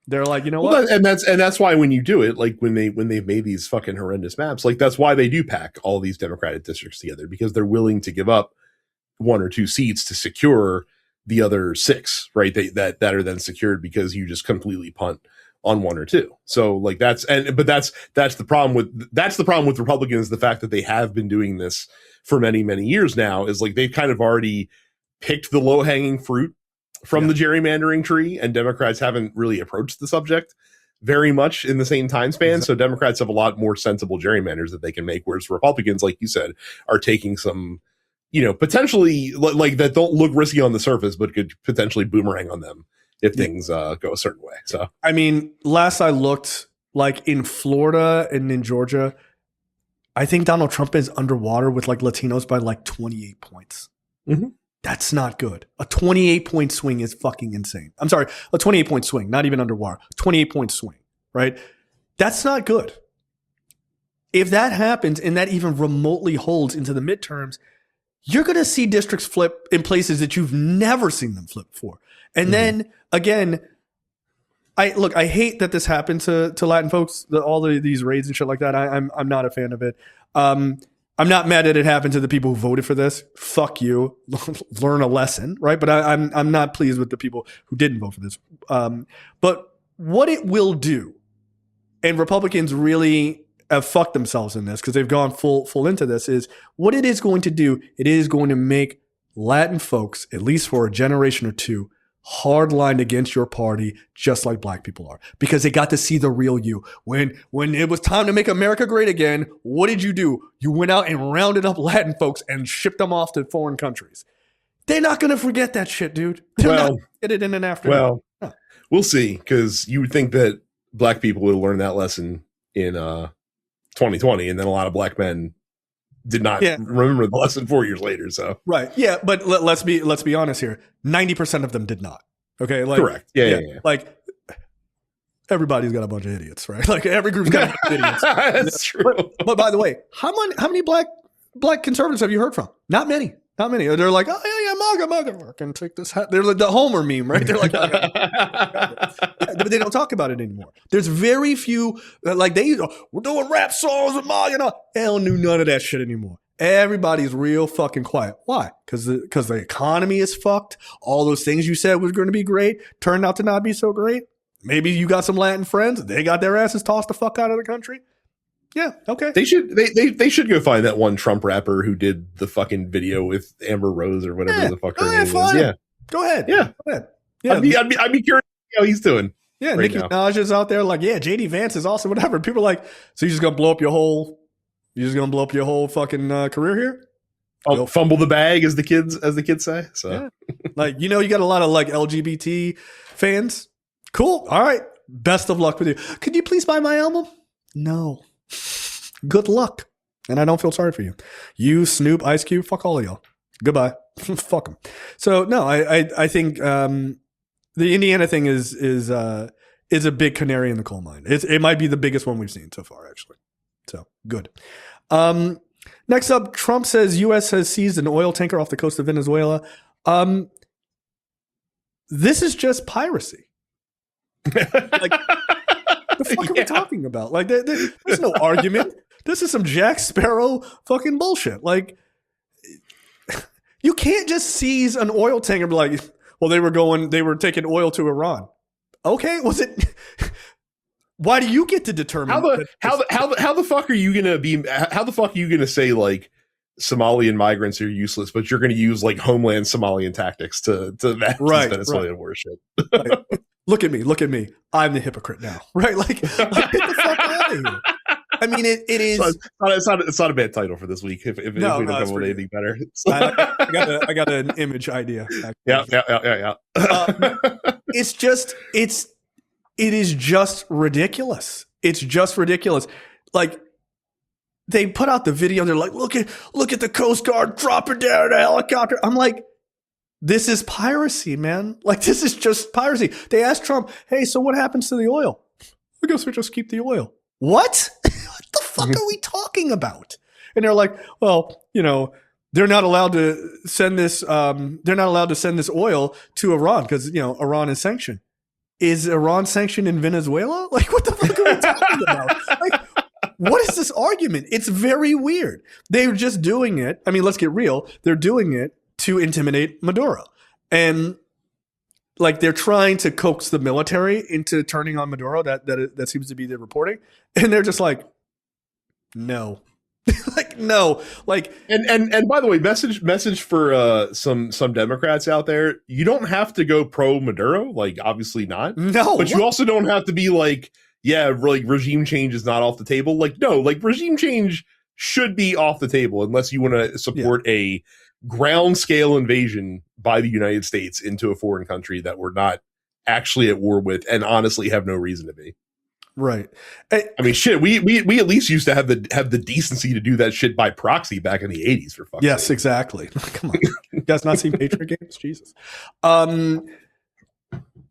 they're like, you know what? And that's why when you do it, like when they've made these fucking horrendous maps, like that's why they do pack all these Democratic districts together, because they're willing to give up 1 or 2 seats to secure the other 6, right? That are then secured because you just completely punt on 1 or 2. So like that's the problem with Republicans. The fact that they have been doing this for many, many years now is like they've kind of already picked the low hanging fruit from the gerrymandering tree, and Democrats haven't really approached the subject very much in the same time span. So Democrats have a lot more sensible gerrymanders that they can make, whereas Republicans, like you said, are taking some, potentially like that don't look risky on the surface, but could potentially boomerang on them if things go a certain way. So, I mean, last I looked, like in Florida and in Georgia, I think Donald Trump is underwater with like Latinos by like 28 points. Mm-hmm. That's not good. A 28-point swing is fucking insane. I'm sorry, a 28-point swing, not even underwater. 28-point swing, right? That's not good. If that happens and that even remotely holds into the midterms, you're going to see districts flip in places that you've never seen them flip before. And then again, I hate that this happened to Latin folks, these raids and shit like that. I'm not a fan of it. I'm not mad that it happened to the people who voted for this. Fuck you. Learn a lesson, right? But I'm not pleased with the people who didn't vote for this. But what it will do, and Republicans really have fucked themselves in this because they've gone full into this, is what it is going to do. It is going to make Latin folks, at least for a generation or two, hardlined against your party, just like black people are, because they got to see the real you. When it was time to make America great again, what did you do? You went out and rounded up Latin folks and shipped them off to foreign countries. They're not going to forget that shit, dude. They're not going to get it in an afternoon. Well, we'll see, because you would think that black people would learn that lesson in 2020, and then a lot of black men did not remember the lesson 4 years later. So right, yeah, but let's be honest here. 90% of them did not. Okay, like correct. Yeah. Like everybody's got a bunch of idiots, right? Like every group's got a bunch of idiots. That's true. But by the way, how many black conservatives have you heard from? Not many. They're like, oh yeah, MAGA, fucking take this hat. They're like the Homer meme, right? They're like, but they don't talk about it anymore. There's very few, like we're doing rap songs with MAGA. They don't do none of that shit anymore. Everybody's real fucking quiet. Why? Because the economy is fucked. All those things you said was going to be great turned out to not be so great. Maybe you got some Latin friends. They got their asses tossed the fuck out of the country. Yeah, okay. They should go find that one Trump rapper who did the fucking video with Amber Rose or whatever the fuck her name is. Yeah, go ahead. Yeah, go ahead. Yeah, I'd be curious how he's doing. Yeah, right Nicki Minaj is out there like, yeah, JD Vance is awesome. Whatever. People are like, so you're just gonna blow up your whole fucking career here? Oh, fumble the bag, as the kids say. So, yeah. Like, you got a lot of like LGBT fans. Cool. All right. Best of luck with you. Could you please buy my album? No. Good luck. And I don't feel sorry for you. You, Snoop, Ice Cube, fuck all of y'all. Goodbye. Fuck them. So no, I think the Indiana thing is a big canary in the coal mine. It might be the biggest one we've seen so far, actually. So good. Next up, Trump says U.S. has seized an oil tanker off the coast of Venezuela. This is just piracy. Like, the fuck are we talking about? Like, there's no argument. This is some Jack Sparrow fucking bullshit. Like, you can't just seize an oil tanker and be like, well, they were taking oil to Iran. Okay, was it? Why do you get to determine how the fuck are you gonna say like Somalian migrants are useless, but you're gonna use like homeland Somalian tactics to Venezuelan warship? Right. Look at me. I'm the hypocrite now, right? Like get the fuck out of here. I mean, it is. It's not a bad title for this week. If we don't come up with anything better, I got an image idea. Actually. Yeah. It is just ridiculous. It's just ridiculous. Like, they put out the video. They're like, look at the Coast Guard dropping down a helicopter. I'm like, this is piracy, man. Like, this is just piracy. They asked Trump, hey, so what happens to the oil? I guess we just keep the oil. What? What the fuck are we talking about? And they're like, well, they're not allowed to send this. They're not allowed to send this oil to Iran because Iran is sanctioned. Is Iran sanctioned in Venezuela? Like, what the fuck are we talking about? Like, what is this argument? It's very weird. They're just doing it. I mean, let's get real. They're doing it to intimidate Maduro. And like, they're trying to coax the military into turning on Maduro. That seems to be the reporting. And they're just like, no. Like, no. Like, and by the way, message for some Democrats out there. You don't have to go pro Maduro, like, obviously not. No. But you also don't have to be like, yeah, like regime change is not off the table. Like, no, like regime change should be off the table unless you want to support a ground scale invasion by the United States into a foreign country that we're not actually at war with and honestly have no reason to be. Right. I mean, shit. We at least used to have the decency to do that shit by proxy back in the 80s. For fuck's yes, sake. Exactly. Come on, you guys not seen Patriot games? Jesus.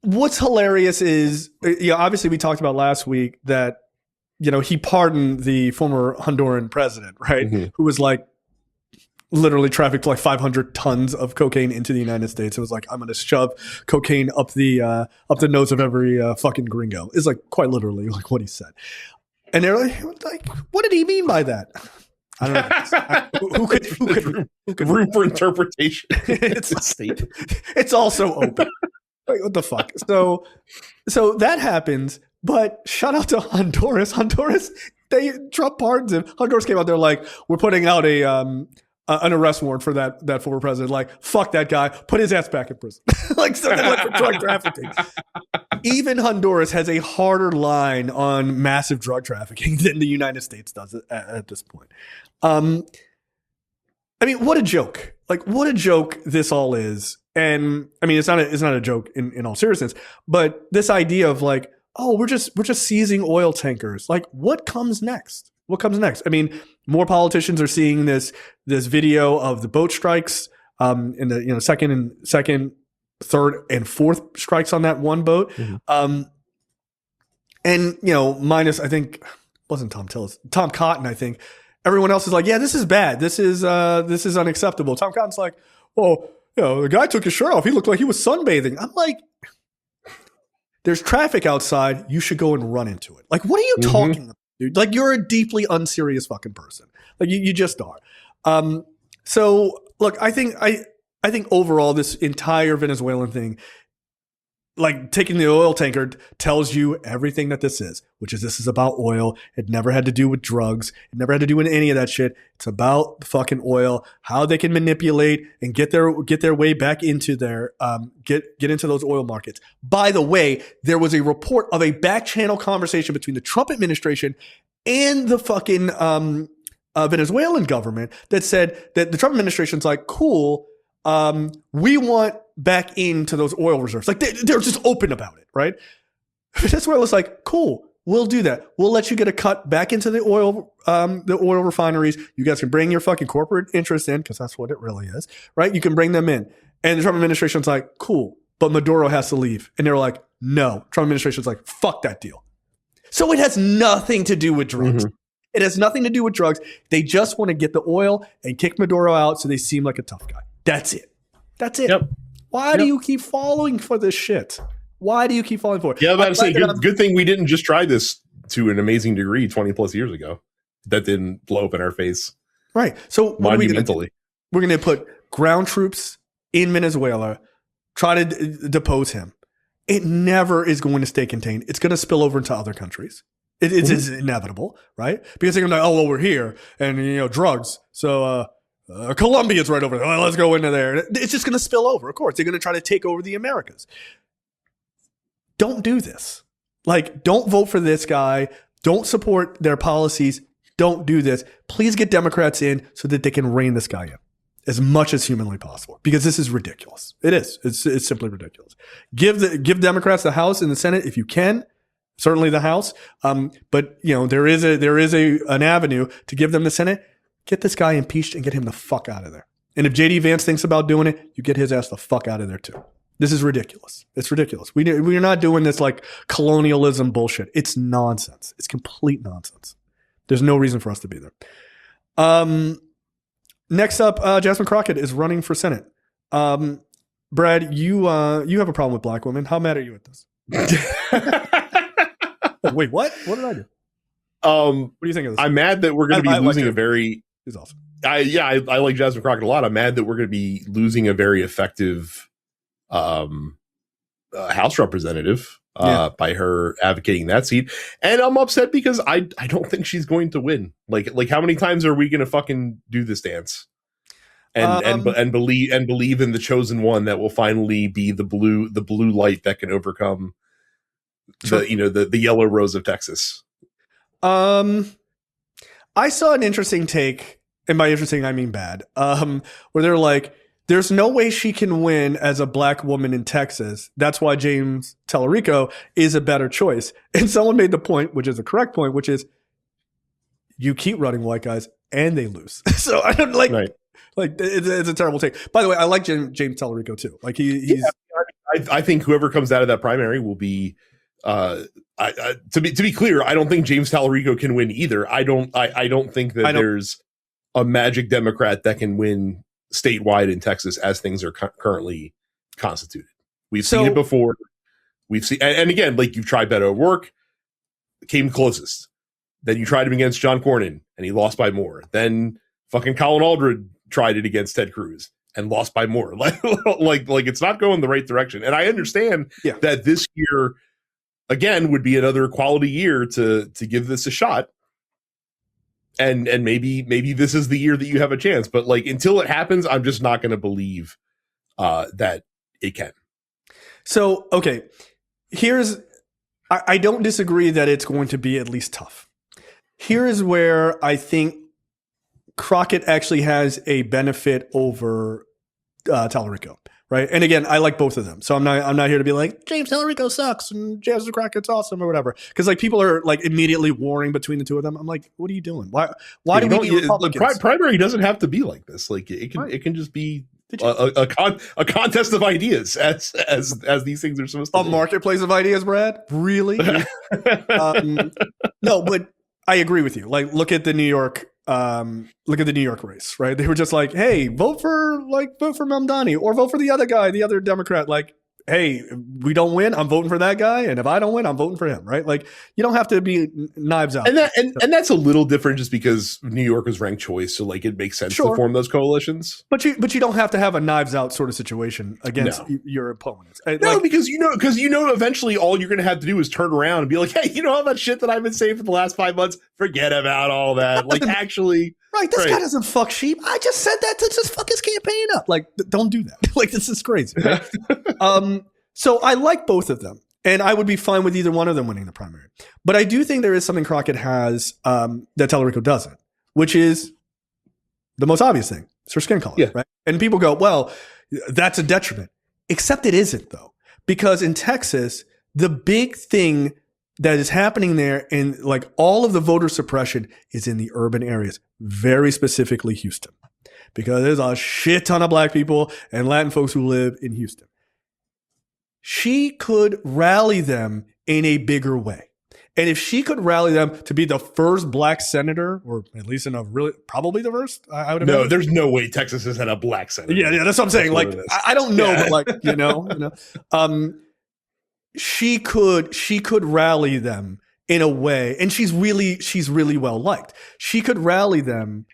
What's hilarious is, obviously we talked about last week that he pardoned the former Honduran president, right? Mm-hmm. Who was like literally trafficked like 500 tons of cocaine into the United States. It was like, I'm going to shove cocaine up the nose of every fucking gringo. It's like quite literally like what he said. And they're like, what did he mean by that? I don't know. Who could room for interpretation? It's also open. Like, what the fuck? So that happens. But shout out to Honduras. Trump pardons him. Honduras came out there like, we're putting out an arrest warrant for that former president. Like, fuck that guy. Put his ass back in prison. Like, something like for drug trafficking. Even Honduras has a harder line on massive drug trafficking than the United States does at this point. I mean, what a joke. Like, what a joke this all is. And I mean, it's not a joke in all seriousness, but this idea of like, oh, we're just seizing oil tankers. Like, what comes next? What comes next? I mean, more politicians are seeing this video of the boat strikes, in the second, third, and fourth strikes on that one boat, and minus I think wasn't Tom Tillis, Tom Cotton. I think everyone else is like, yeah, this is bad. This is unacceptable. Tom Cotton's like, oh, the guy took his shirt off. He looked like he was sunbathing. I'm like, there's traffic outside. You should go and run into it. Like, what are you talking about, dude? Like, you're a deeply unserious fucking person. Like, you just are. So look, I think overall this entire Venezuelan thing, like taking the oil tanker, tells you everything that this is, which is this is about oil. It never had to do with drugs. It never had to do with any of that shit. It's about the fucking oil, how they can manipulate and get their way back into their get into those oil markets. By the way, there was a report of a back channel conversation between the Trump administration and the fucking Venezuelan government that said that the Trump administration's like, cool, we want back into those oil reserves. Like they're just open about it, right? Venezuela's like, cool, we'll do that. We'll let you get a cut back into the oil refineries. You guys can bring your fucking corporate interest in, because that's what it really is, right? You can bring them in. And the Trump administration's like, cool, but Maduro has to leave. And they're like, no. Trump administration's like, fuck that deal. So it has nothing to do with drugs. It has nothing to do with drugs. They just want to get the oil and kick Maduro out so they seem like a tough guy. That's it. That's it. Yep. Why do you keep falling for this shit? Why do you keep falling for it? Yeah, I was about to say, good thing we didn't just try this to an amazing degree 20 plus years ago. That didn't blow up in our face. Right. So monumentally. We're going to put ground troops in Venezuela, try to depose him. It never is going to stay contained. It's going to spill over into other countries. It's inevitable, right? Because they're going to be like, oh, well, we're here and, drugs. So, Colombia's right over there. Oh, let's go into there. It's just going to spill over. Of course, they're going to try to take over the Americas. Don't do this. Like, don't vote for this guy. Don't support their policies. Don't do this. Please get Democrats in so that they can rein this guy in as much as humanly possible, because this is ridiculous. It is. It's simply ridiculous. Give Democrats the House and the Senate if you can. Certainly the House. But there is an avenue to give them the Senate. Get this guy impeached and get him the fuck out of there. And if JD Vance thinks about doing it, you get his ass the fuck out of there too. This is ridiculous. It's ridiculous. We're not doing this like colonialism bullshit. It's nonsense. It's complete nonsense. There's no reason for us to be there. Next up, Jasmine Crockett is running for Senate. Brad, you have a problem with black women. How mad are you at this? Wait, what? What did I do? What do you think of this? I'm mad that we're going to be losing a very. He's awesome. I like Jasmine Crockett a lot. I'm mad that we're going to be losing a very effective House representative by her advocating that seat, and I'm upset because I don't think she's going to win. Like how many times are we going to fucking do this dance and believe in the chosen one that will finally be the blue light that can overcome the yellow rose of Texas. I saw an interesting take, and by interesting I mean bad, where they're like, there's no way she can win as a black woman in Texas. That's why James Tallarico is a better choice. And someone made the point, which is the correct point, which is you keep running white guys and they lose. So I don't like, right. Like it's a terrible take. By the way, I like James Tallarico too. Like he's. I think whoever comes out of that primary will be. To be clear, I don't think James Tallarico can win either. I don't think that there's a magic Democrat that can win statewide in Texas as things are currently constituted. We've seen it before. We've seen, and again, like you've tried Beto O'Rourke, came closest. Then you tried him against John Cornyn, and he lost by more. Then fucking Colin Aldred tried it against Ted Cruz and lost by more. Like it's not going the right direction. And I understand that this year, again, would be another quality year to give this a shot. And maybe this is the year that you have a chance. But like until it happens, I'm just not going to believe that it can. So, okay, I don't disagree that it's going to be at least tough. Here's where I think Crockett actually has a benefit over Tallarico. Right. And again, I like both of them. So I'm not here to be like, James Tallarico sucks and Jasmine Crockett's awesome or whatever. Because like people are like immediately warring between the two of them. I'm like, what are you doing? Why do we need Republicans? The primary doesn't have to be like this. Like it can just be a contest of ideas as these things are supposed to be. A marketplace of ideas, Brad? Really? No, but I agree with you. Like look at the New York the New York race, right? They were just like, hey, vote for Mamdani or vote for the other guy, the other Democrat. Like, hey, we don't win, I'm voting for that guy, and if I don't win, I'm voting for him, right? Like, you don't have to be knives out. And that's a little different just because New York was ranked choice, so like it makes sense to form those coalitions. But you don't have to have a knives out sort of situation against your opponents. No, because eventually all you're going to have to do is turn around and be like, hey, all that shit that I've been saying for the last 5 months, forget about all that. Like, actually. Right, this guy doesn't fuck sheep. I just said that to just fuck his campaign up. Like, don't do that. Like, this is crazy. Right? So I like both of them, and I would be fine with either one of them winning the primary. But I do think there is something Crockett has that Tallarico doesn't, which is the most obvious thing. It's her skin color, right? And people go, well, that's a detriment. Except it isn't, though. Because in Texas, the big thing that is happening there, and like all of the voter suppression is in the urban areas, very specifically Houston, because there's a shit ton of black people and Latin folks who live in Houston. She could rally them in a bigger way. And if she could rally them to be the first black senator, or at least in a probably the first, I would imagine. No, there's no way Texas has had a black senator. Yeah, that's what I'm saying. Like, I don't know, but like, she could rally them in a way, and she's really well liked. She could rally them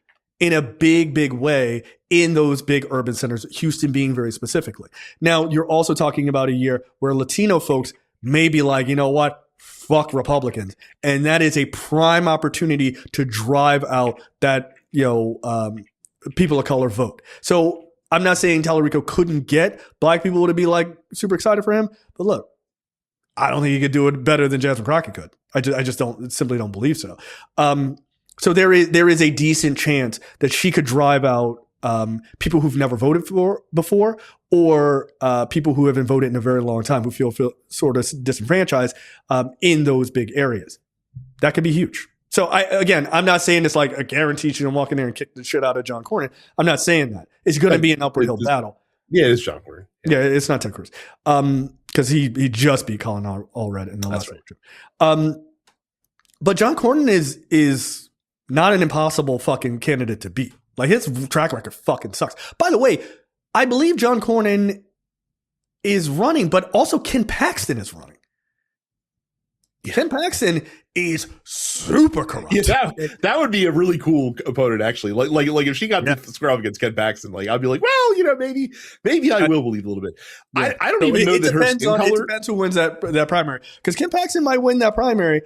in a big way in those big urban centers, Houston being very specifically. Now, you're also talking about a year where Latino folks may be like, you know what, fuck Republicans, and that is a prime opportunity to drive out that people of color vote. So I'm not saying Tallarico couldn't get black people to be like super excited for him, but look, I don't think he could do it better than Jasmine Crockett could. I just simply don't believe so. So there is a decent chance that she could drive out people who've never voted for before, or people who haven't voted in a very long time, who feel sort of disenfranchised in those big areas. That could be huge. So I'm not saying it's like a guarantee she's gonna walk in there and kick the shit out of John Cornyn. I'm not saying that. It's going to be an upward hill battle. Yeah, it's John Cornyn. Yeah, it's not Ted Cruz. Because he just beat Colin Allred in the last election. But John Cornyn is not an impossible fucking candidate to beat. Like, his track record fucking sucks. By the way, I believe John Cornyn is running, but also Ken Paxton is running. Yeah. Ken Paxton is super corrupt. Yeah, that would be a really cool opponent, actually. Like if she got the scrub against Ken Paxton, like, I'd be like, well, maybe I will believe a little bit. Yeah. I don't even know that her skin color. It depends who wins that primary, because Ken Paxton might win that primary.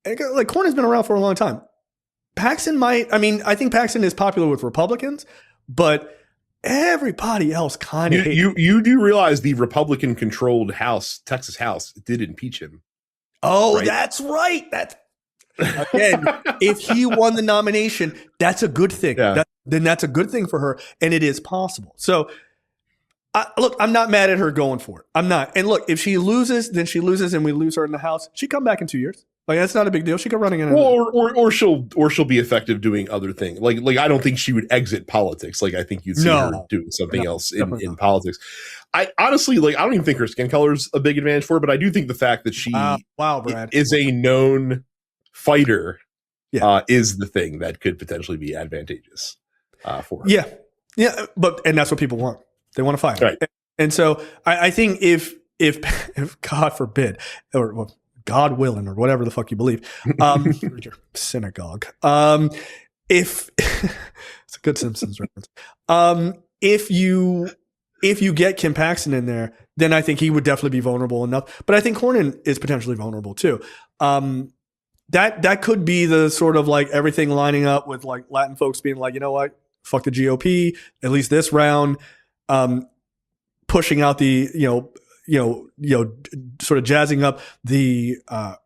And like, Cornyn's been around for a long time. Paxton might. I mean, I think Paxton is popular with Republicans, but everybody else kind of. You do realize the Republican-controlled Texas House, did impeach him. Oh, right? That's right. That's again. If he won the nomination, that's a good thing. Yeah. Then that's a good thing for her, and it is possible. So, look, I'm not mad at her going for it. I'm not. And look, if she loses, then she loses, and we lose her in the House. She come back in 2 years. Like, that's not a big deal. She could run again. Or she'll be effective doing other things. Like I don't think she would exit politics. Like, I think you'd see her doing something else in politics. I honestly, I don't even think her skin color is a big advantage for her, but I do think the fact that she Brad. is a known fighter is the thing that could potentially be advantageous for her. Yeah. And that's what people want. They want to fight. Right. And so I think if God forbid, or God willing, or whatever the fuck you believe, your synagogue. If it's a good Simpsons reference. If you get Kim Paxton in there, then I think he would definitely be vulnerable enough. But I think Cornyn is potentially vulnerable too. That could be the sort of like everything lining up with like Latin folks being like, you know what, fuck the GOP, at least this round, pushing out the sort of jazzing up the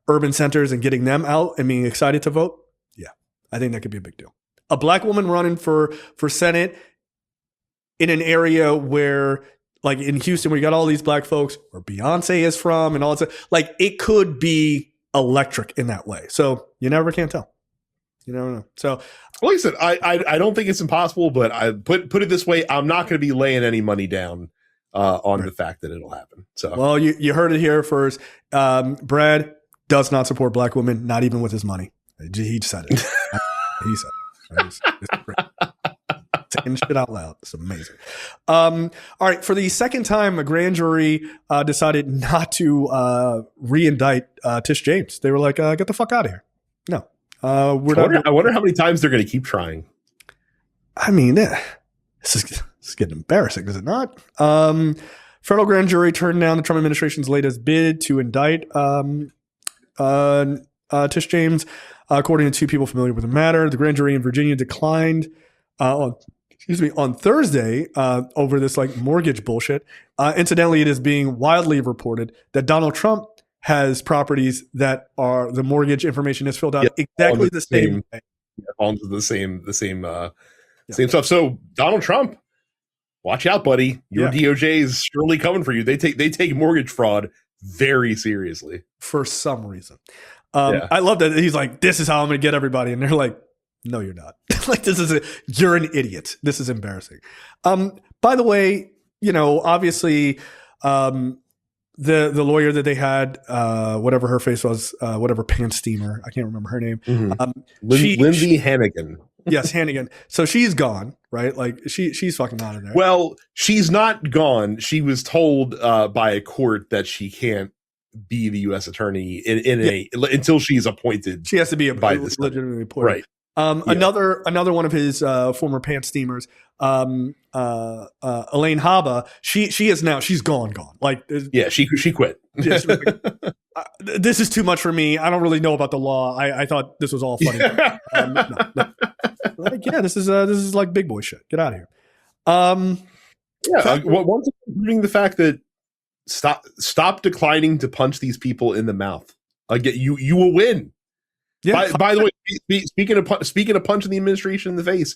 urban centers and getting them out and being excited to vote. Yeah, I think that could be a big deal. A black woman running for Senate in an area where, like in Houston, where you got all these black folks, where Beyonce is from and all that stuff, like, it could be electric in that way. So you never can tell. You never know. So, like I said, I don't think it's impossible, but I put it this way, I'm not going to be laying any money down on the fact that it'll happen. So, well, you heard it here first. Brad does not support black women, not even with his money. He said it. He said it. It's great. Saying shit out loud. It's amazing. All right. For the second time, a grand jury decided not to re-indict Tish James. They were like, get the fuck out of here. No. I wonder how many times they're going to keep trying. I mean, this is getting embarrassing, is it not? Federal grand jury turned down the Trump administration's latest bid to indict Tish James. According to two people familiar with the matter, the grand jury in Virginia declined on Thursday over this like mortgage bullshit. Incidentally, it is being widely reported that Donald Trump has properties that are the mortgage information is filled out exactly the same way. Onto the same stuff. So Donald Trump, watch out, buddy. Your DOJ is surely coming for you. They take mortgage fraud very seriously for some reason. I love that he's like, this is how I'm going to get everybody, and they're like, no, you're not. Like you're an idiot. This is embarrassing. By the way, obviously, the lawyer that they had, whatever her face was, whatever pants steamer, I can't remember her name. Mm-hmm. Lindsay Hannigan. Yes, Hannigan. So she's gone, right? Like she's fucking out of there. Well, she's not gone. She was told by a court that she can't be the U.S. attorney until she's appointed. She has to be legitimately appointed, right? Another one of his former pants steamers, Elaine Haba. She's gone. Like she quit. Yeah, this is too much for me. I don't really know about the law. I thought this was all funny. No. Like, this is like big boy shit. Get out of here. One thing, including the fact that stop declining to punch these people in the mouth. Again, you will win. Yeah. By the way, speaking of punching the administration in the face,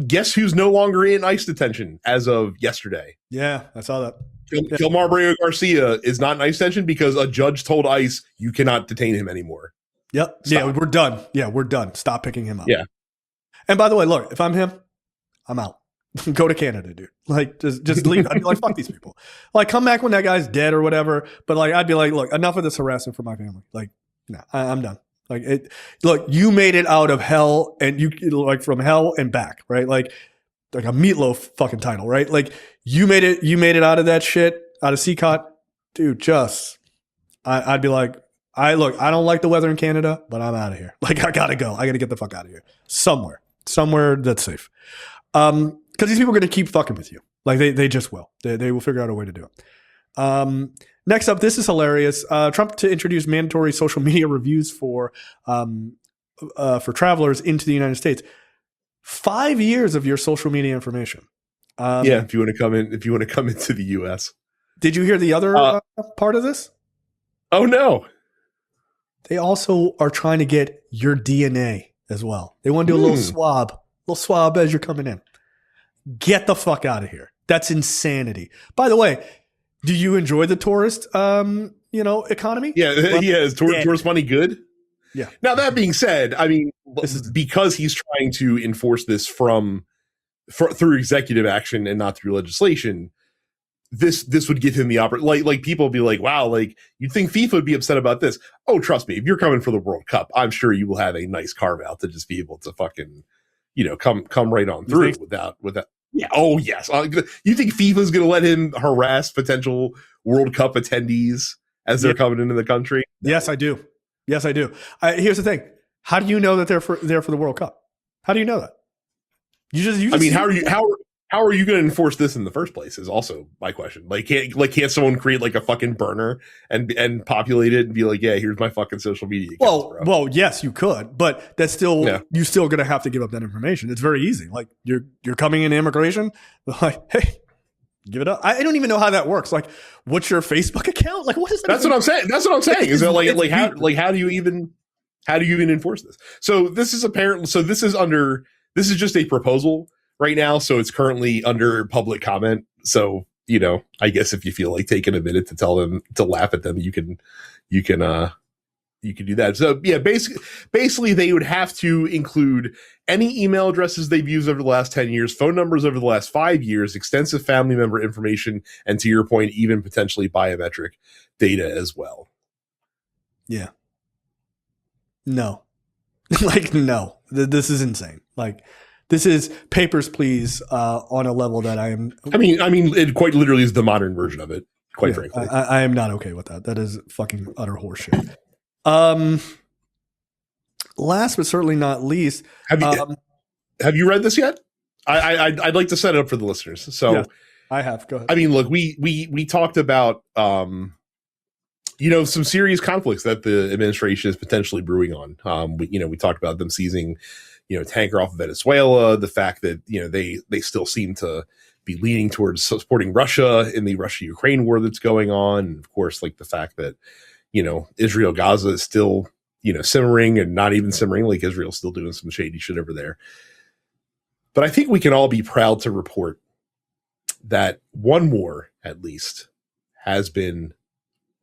guess who's no longer in ICE detention as of yesterday? Yeah, I saw that. Kilmar Garcia is not in ICE detention because a judge told ICE you cannot detain him anymore. Yep. Stop. Yeah, we're done. We're done. Stop picking him up. Yeah. And by the way, look, if I'm him, I'm out. Go to Canada, dude. Like, just leave. I'd be like, fuck these people. Like, come back when that guy's dead or whatever. But like, I'd be like, look, enough of this harassment for my family. Like, no, I'm done. Like, look, you made it out of hell, and you like from hell and back, right? Like a Meatloaf fucking title, right? Like you made it out of that shit, out of CCOT, dude. I'd be like, I don't like the weather in Canada, but I'm out of here. Like, I gotta go. I gotta get the fuck out of here somewhere that's safe. Because these people are going to keep fucking with you. Like they just will. They will figure out a way to do it. Next up, this is hilarious. Trump to introduce mandatory social media reviews for travelers into the United States. 5 years of your social media information. If you want to come into the U.S. Did you hear the other part of this? Oh no! They also are trying to get your DNA as well. They want to do a little swab as you're coming in. Get the fuck out of here. That's insanity. By the way, do you enjoy the tourist, economy? Yeah, is tourist money good? Yeah. Now that being said, I mean, because he's trying to enforce this through executive action and not through legislation, this would give him the opportunity. Like people would be like, wow, like you'd think FIFA would be upset about this. Oh, trust me, if you're coming for the World Cup, I'm sure you will have a nice carve out to just be able to fucking, come right on through without. Yeah. Oh yes. You think FIFA's going to let him harass potential World Cup attendees as they're coming into the country? Yes, I do. Here's the thing. How do you know that they're there for the World Cup? How do you know that? You just. I mean, how are you going to enforce this in the first place? Is also my question. Can't someone create like a fucking burner and populate it and be like, yeah, here's my fucking social media accounts, bro. Well, yes, you could, but that's still you're still going to have to give up that information. It's very easy. Like you're coming in immigration, like, hey, give it up. I don't even know how that works. Like, what's your Facebook account? Like, what is that? That's what I'm saying. That's what I'm saying. Is that how do you even enforce this? So this is apparently this is just a proposal right now, so it's currently under public comment. So, I guess if you feel like taking a minute to tell them to laugh at them, you can do that. So yeah, basically they would have to include any email addresses they've used over the last 10 years, phone numbers over the last 5 years, extensive family member information, and to your point, even potentially biometric data as well. Yeah. No. Like, no, this is insane. Like, this is Papers, Please on a level that I am. I mean, it quite literally is the modern version of it. Quite frankly, I am not okay with that. That is fucking utter horseshit. Last but certainly not least, have you read this yet? I'd like to set it up for the listeners. So yeah, I have. Go ahead. I mean, look, we talked about some serious conflicts that the administration is potentially brewing on. We talked about them seizing, tanker off of Venezuela, the fact that, they still seem to be leaning towards supporting Russia in the Russia-Ukraine war that's going on. And of course, like the fact that, Israel-Gaza is still, simmering and not even simmering, like Israel's still doing some shady shit over there. But I think we can all be proud to report that one war, at least, has been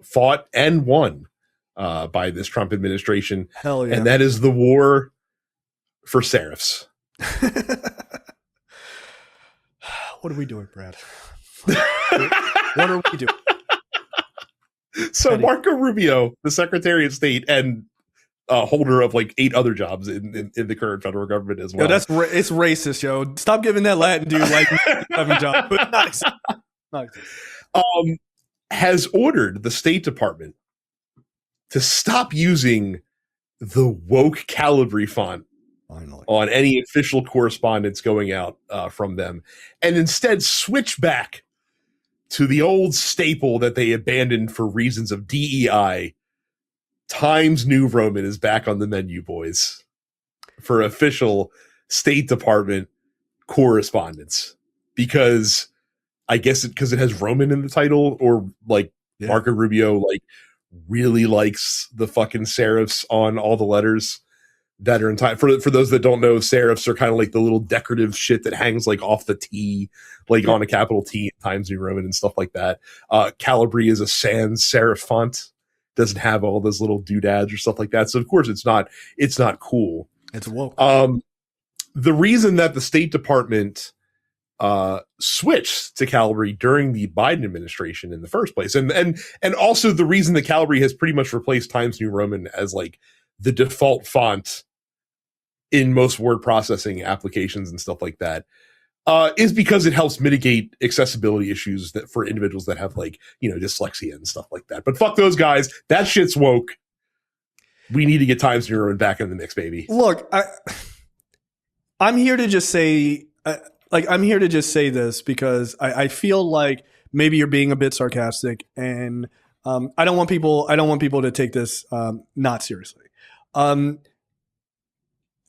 fought and won by this Trump administration. Hell yeah. And that is the war for serifs. What are we doing, Brad? What are we doing? So Marco Rubio, the Secretary of State and holder of like 8 other jobs in the current federal government as well. Yo, it's racist, yo. Stop giving that Latin dude like 7 jobs, but not has ordered the State Department to stop using the woke Calibri font on any official correspondence going out from them, and instead switch back to the old staple that they abandoned for reasons of DEI. Times New Roman is back on the menu, boys, for official State Department correspondence, because I guess because it has Roman in the title, or like Marco Rubio like really likes the fucking serifs on all the letters that are in time. For those that don't know, serifs are kind of like the little decorative shit that hangs like off the T, like on a capital T, Times New Roman and stuff like that. Calibri is a sans serif font. Doesn't have all those little doodads or stuff like that. So of course it's not cool. It's woke. The reason that the State Department switched to Calibri during the Biden administration in the first place, and also the reason that Calibri has pretty much replaced Times New Roman as like the default font in most word processing applications and stuff like that, is because it helps mitigate accessibility issues that for individuals that have like, dyslexia and stuff like that. But fuck those guys. That shit's woke. We need to get Times New Roman back in the mix, baby. Look, I'm here to just say, this because I feel like maybe you're being a bit sarcastic, and I don't want people to take this not seriously.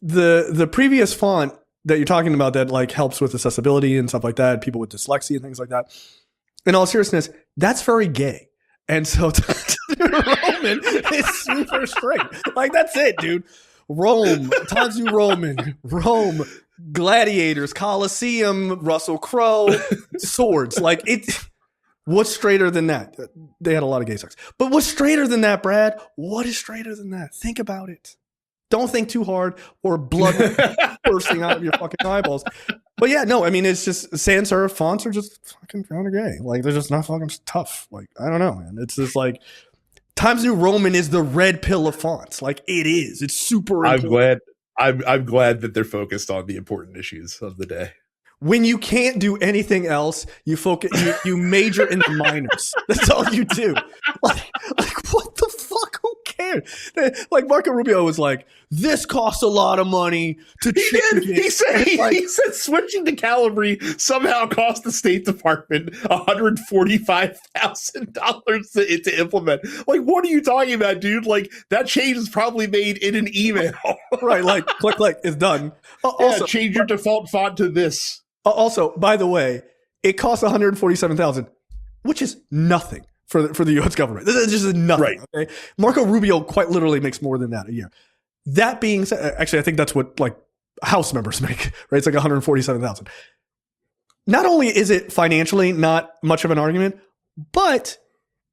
The previous font that you're talking about that like helps with accessibility and stuff like that, people with dyslexia and things like that, in all seriousness, that's very gay. And so Roman is super straight. Like, that's it, dude. Rome, Times New Roman, Rome, gladiators, Colosseum, Russell Crowe, swords. Like, what's straighter than that? They had a lot of gay sex. But what's straighter than that, Brad? What is straighter than that? Think about it. Don't think too hard, or blood bursting out of your fucking eyeballs. But yeah, no, I mean, it's just sans serif fonts are just fucking kind of gay. Like, they're just not fucking tough. Like, I don't know, man. It's just like Times New Roman is the red pill of fonts. Like, it is. It's super important. I'm glad that they're focused on the important issues of the day. When you can't do anything else, you focus. You major in the minors. That's all you do. Like what the fuck? Who cares? Like Marco Rubio was like, "This costs a lot of money to change it." He said switching to Calibri somehow cost the State Department $145,000 to implement. Like, what are you talking about, dude? Like, that change is probably made in an email. Right? Like, click, it's done. Also, change your default font to this. Also, by the way, it costs $147,000, which is nothing for the U.S. government. This is just nothing. Right. Okay? Marco Rubio quite literally makes more than that a year. That being said, actually, I think that's what like House members make. Right? It's like $147,000. Not only is it financially not much of an argument, but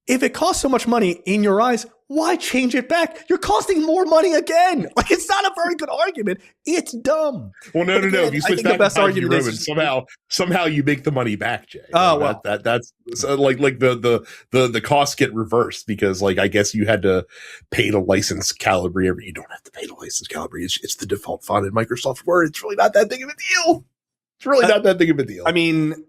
if it costs so much money in your eyes, why change it back? You're costing more money again. Like, it's not a very good argument. It's dumb. Well, no. If you switch back to Times New Roman, somehow you make the money back, Jay. Oh, well, that's like the costs get reversed because, like, I guess you had to pay to license Calibri. You don't have to pay to license Calibri. It's the default font in Microsoft Word. It's really not that big of a deal. It's really not that big of a deal. I mean,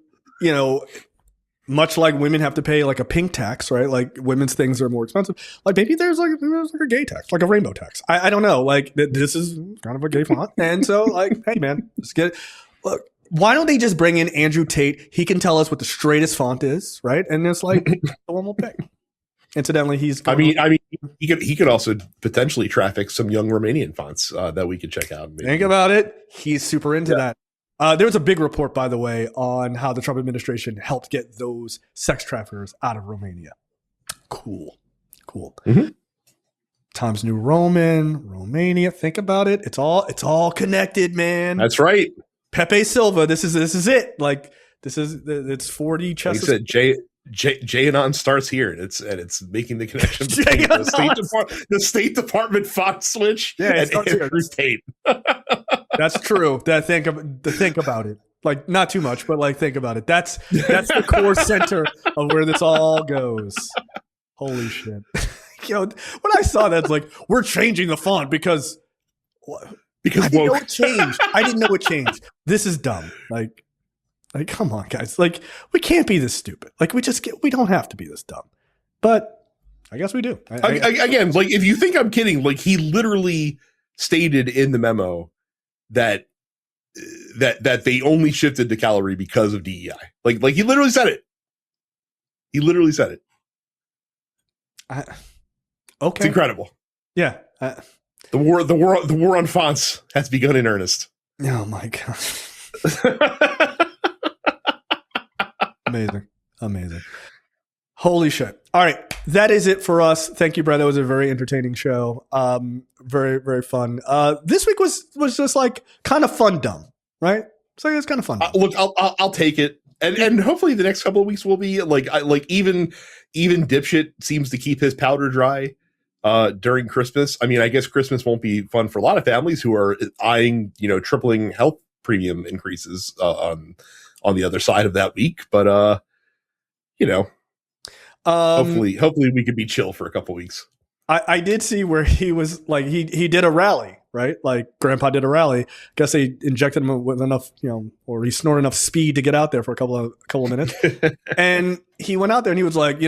much like women have to pay like a pink tax, right? Like women's things are more expensive. Like maybe there's like a gay tax, like a rainbow tax. I don't know. Like this is kind of a gay font. And so like, hey man, let's get it. Look, why don't they just bring in Andrew Tate? He can tell us what the straightest font is, right? And it's like the one we'll pick. Incidentally, he could also potentially traffic some young Romanian fonts that we could check out. Maybe. Think about it. He's super into that. There was a big report, by the way, on how the Trump administration helped get those sex traffickers out of Romania. Cool. Mm-hmm. Times New Roman, Romania. Think about it. It's all connected, man. That's right. Pepe Silva. This is it. Like it's 40 chess. Like I said, Jay Anon starts here, and it's making the connection between the State Department font switch and Andrew Tate. That's true. Think about it. Like not too much, but like think about it. That's the core center of where this all goes. Holy shit! When I saw that, it's like we're changing the font because I didn't know it changed. I didn't know it changed. This is dumb. Like come on, guys. Like we can't be this stupid. Like we don't have to be this dumb. But I guess we do. Again, like if you think I'm kidding, like he literally stated in the memo that they only shifted to Calibri because of DEI. Like he literally said it. Okay. It's incredible. Yeah. The war on fonts has begun in earnest. Oh my god. Amazing. Holy shit. All right. That is it for us. Thank you, Brad. That was a very entertaining show. Very, very fun. This week was just like kind of fun dumb, right? So it's kind of fun. Look, I'll take it. And hopefully the next couple of weeks will be like even dipshit seems to keep his powder dry during Christmas. I mean, I guess Christmas won't be fun for a lot of families who are eyeing, tripling health premium increases on the other side of that week. But hopefully we could be chill for a couple weeks. I did see where he was like he did a rally, right? Like Grandpa did a rally. Guess they injected him with enough, or he snorted enough speed to get out there for a couple of minutes. And he went out there and he was like,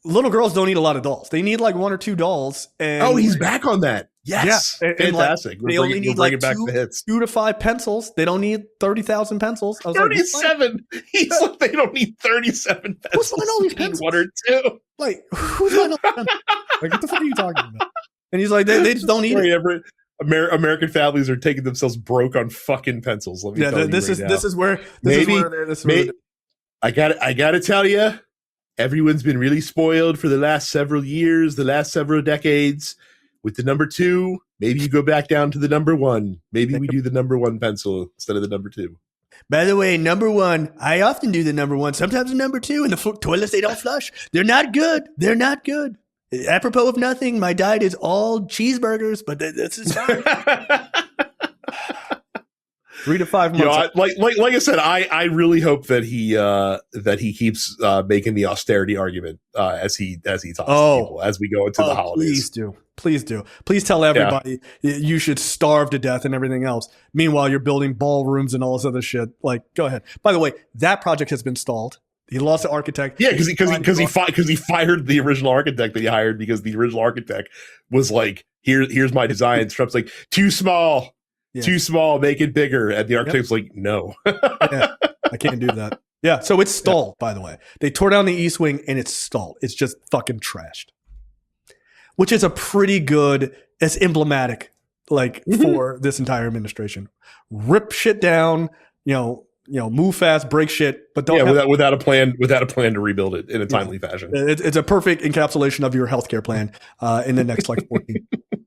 little girls don't need a lot of dolls. They need like one or two dolls. And he's back on that. Yes. Yeah. Fantastic. They only need like 2 to 5 pencils. They don't need 30,000 pencils. 37. He's like, they don't need 37 pencils. Who's buying all these pencils? 1 or 2. Like, who's buying all these pencils? Like, what the fuck are you talking about? And he's like, they just don't need it. American families are taking themselves broke on fucking pencils. Let me tell you this is where I gotta tell you, everyone's been really spoiled for the last several years, the last several decades. With the number 2, maybe you go back down to the number 1. Maybe we do the number 1 pencil instead of the number 2. By the way, number 1, I often do the number 1. Sometimes the number 2, and the toilets, they don't flush. They're not good. Apropos of nothing, my diet is all cheeseburgers, but this is fine. 3 to 5 months. Like I said, I really hope that he keeps making the austerity argument as he talks to people as we go into the holidays. Please do. Please tell everybody you should starve to death and everything else. Meanwhile, you're building ballrooms and all this other shit. Like, go ahead. By the way, that project has been stalled. He lost the architect. Yeah, because he fired the original architect that he hired because the original architect was like, here's my designs. Trump's like, too small. Yeah. Too small, make it bigger. And the architect's like, no. I can't do that. Yeah, so it's stalled, by the way. They tore down the East Wing and it's stalled. It's just fucking trashed. Which is it's emblematic, like, for this entire administration. Rip shit down, move fast, break shit, but don't without a plan to rebuild it in a timely fashion. It's a perfect encapsulation of your healthcare plan in the next 14.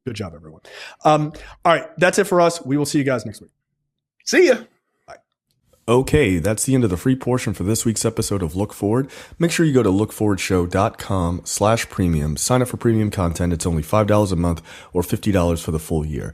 Good job, everyone. All right, that's it for us. We will see you guys next week. See ya. Okay, that's the end of the free portion for this week's episode of Look Forward. Make sure you go to lookforwardshow.com/premium. Sign up for premium content. It's only $5 a month or $50 for the full year.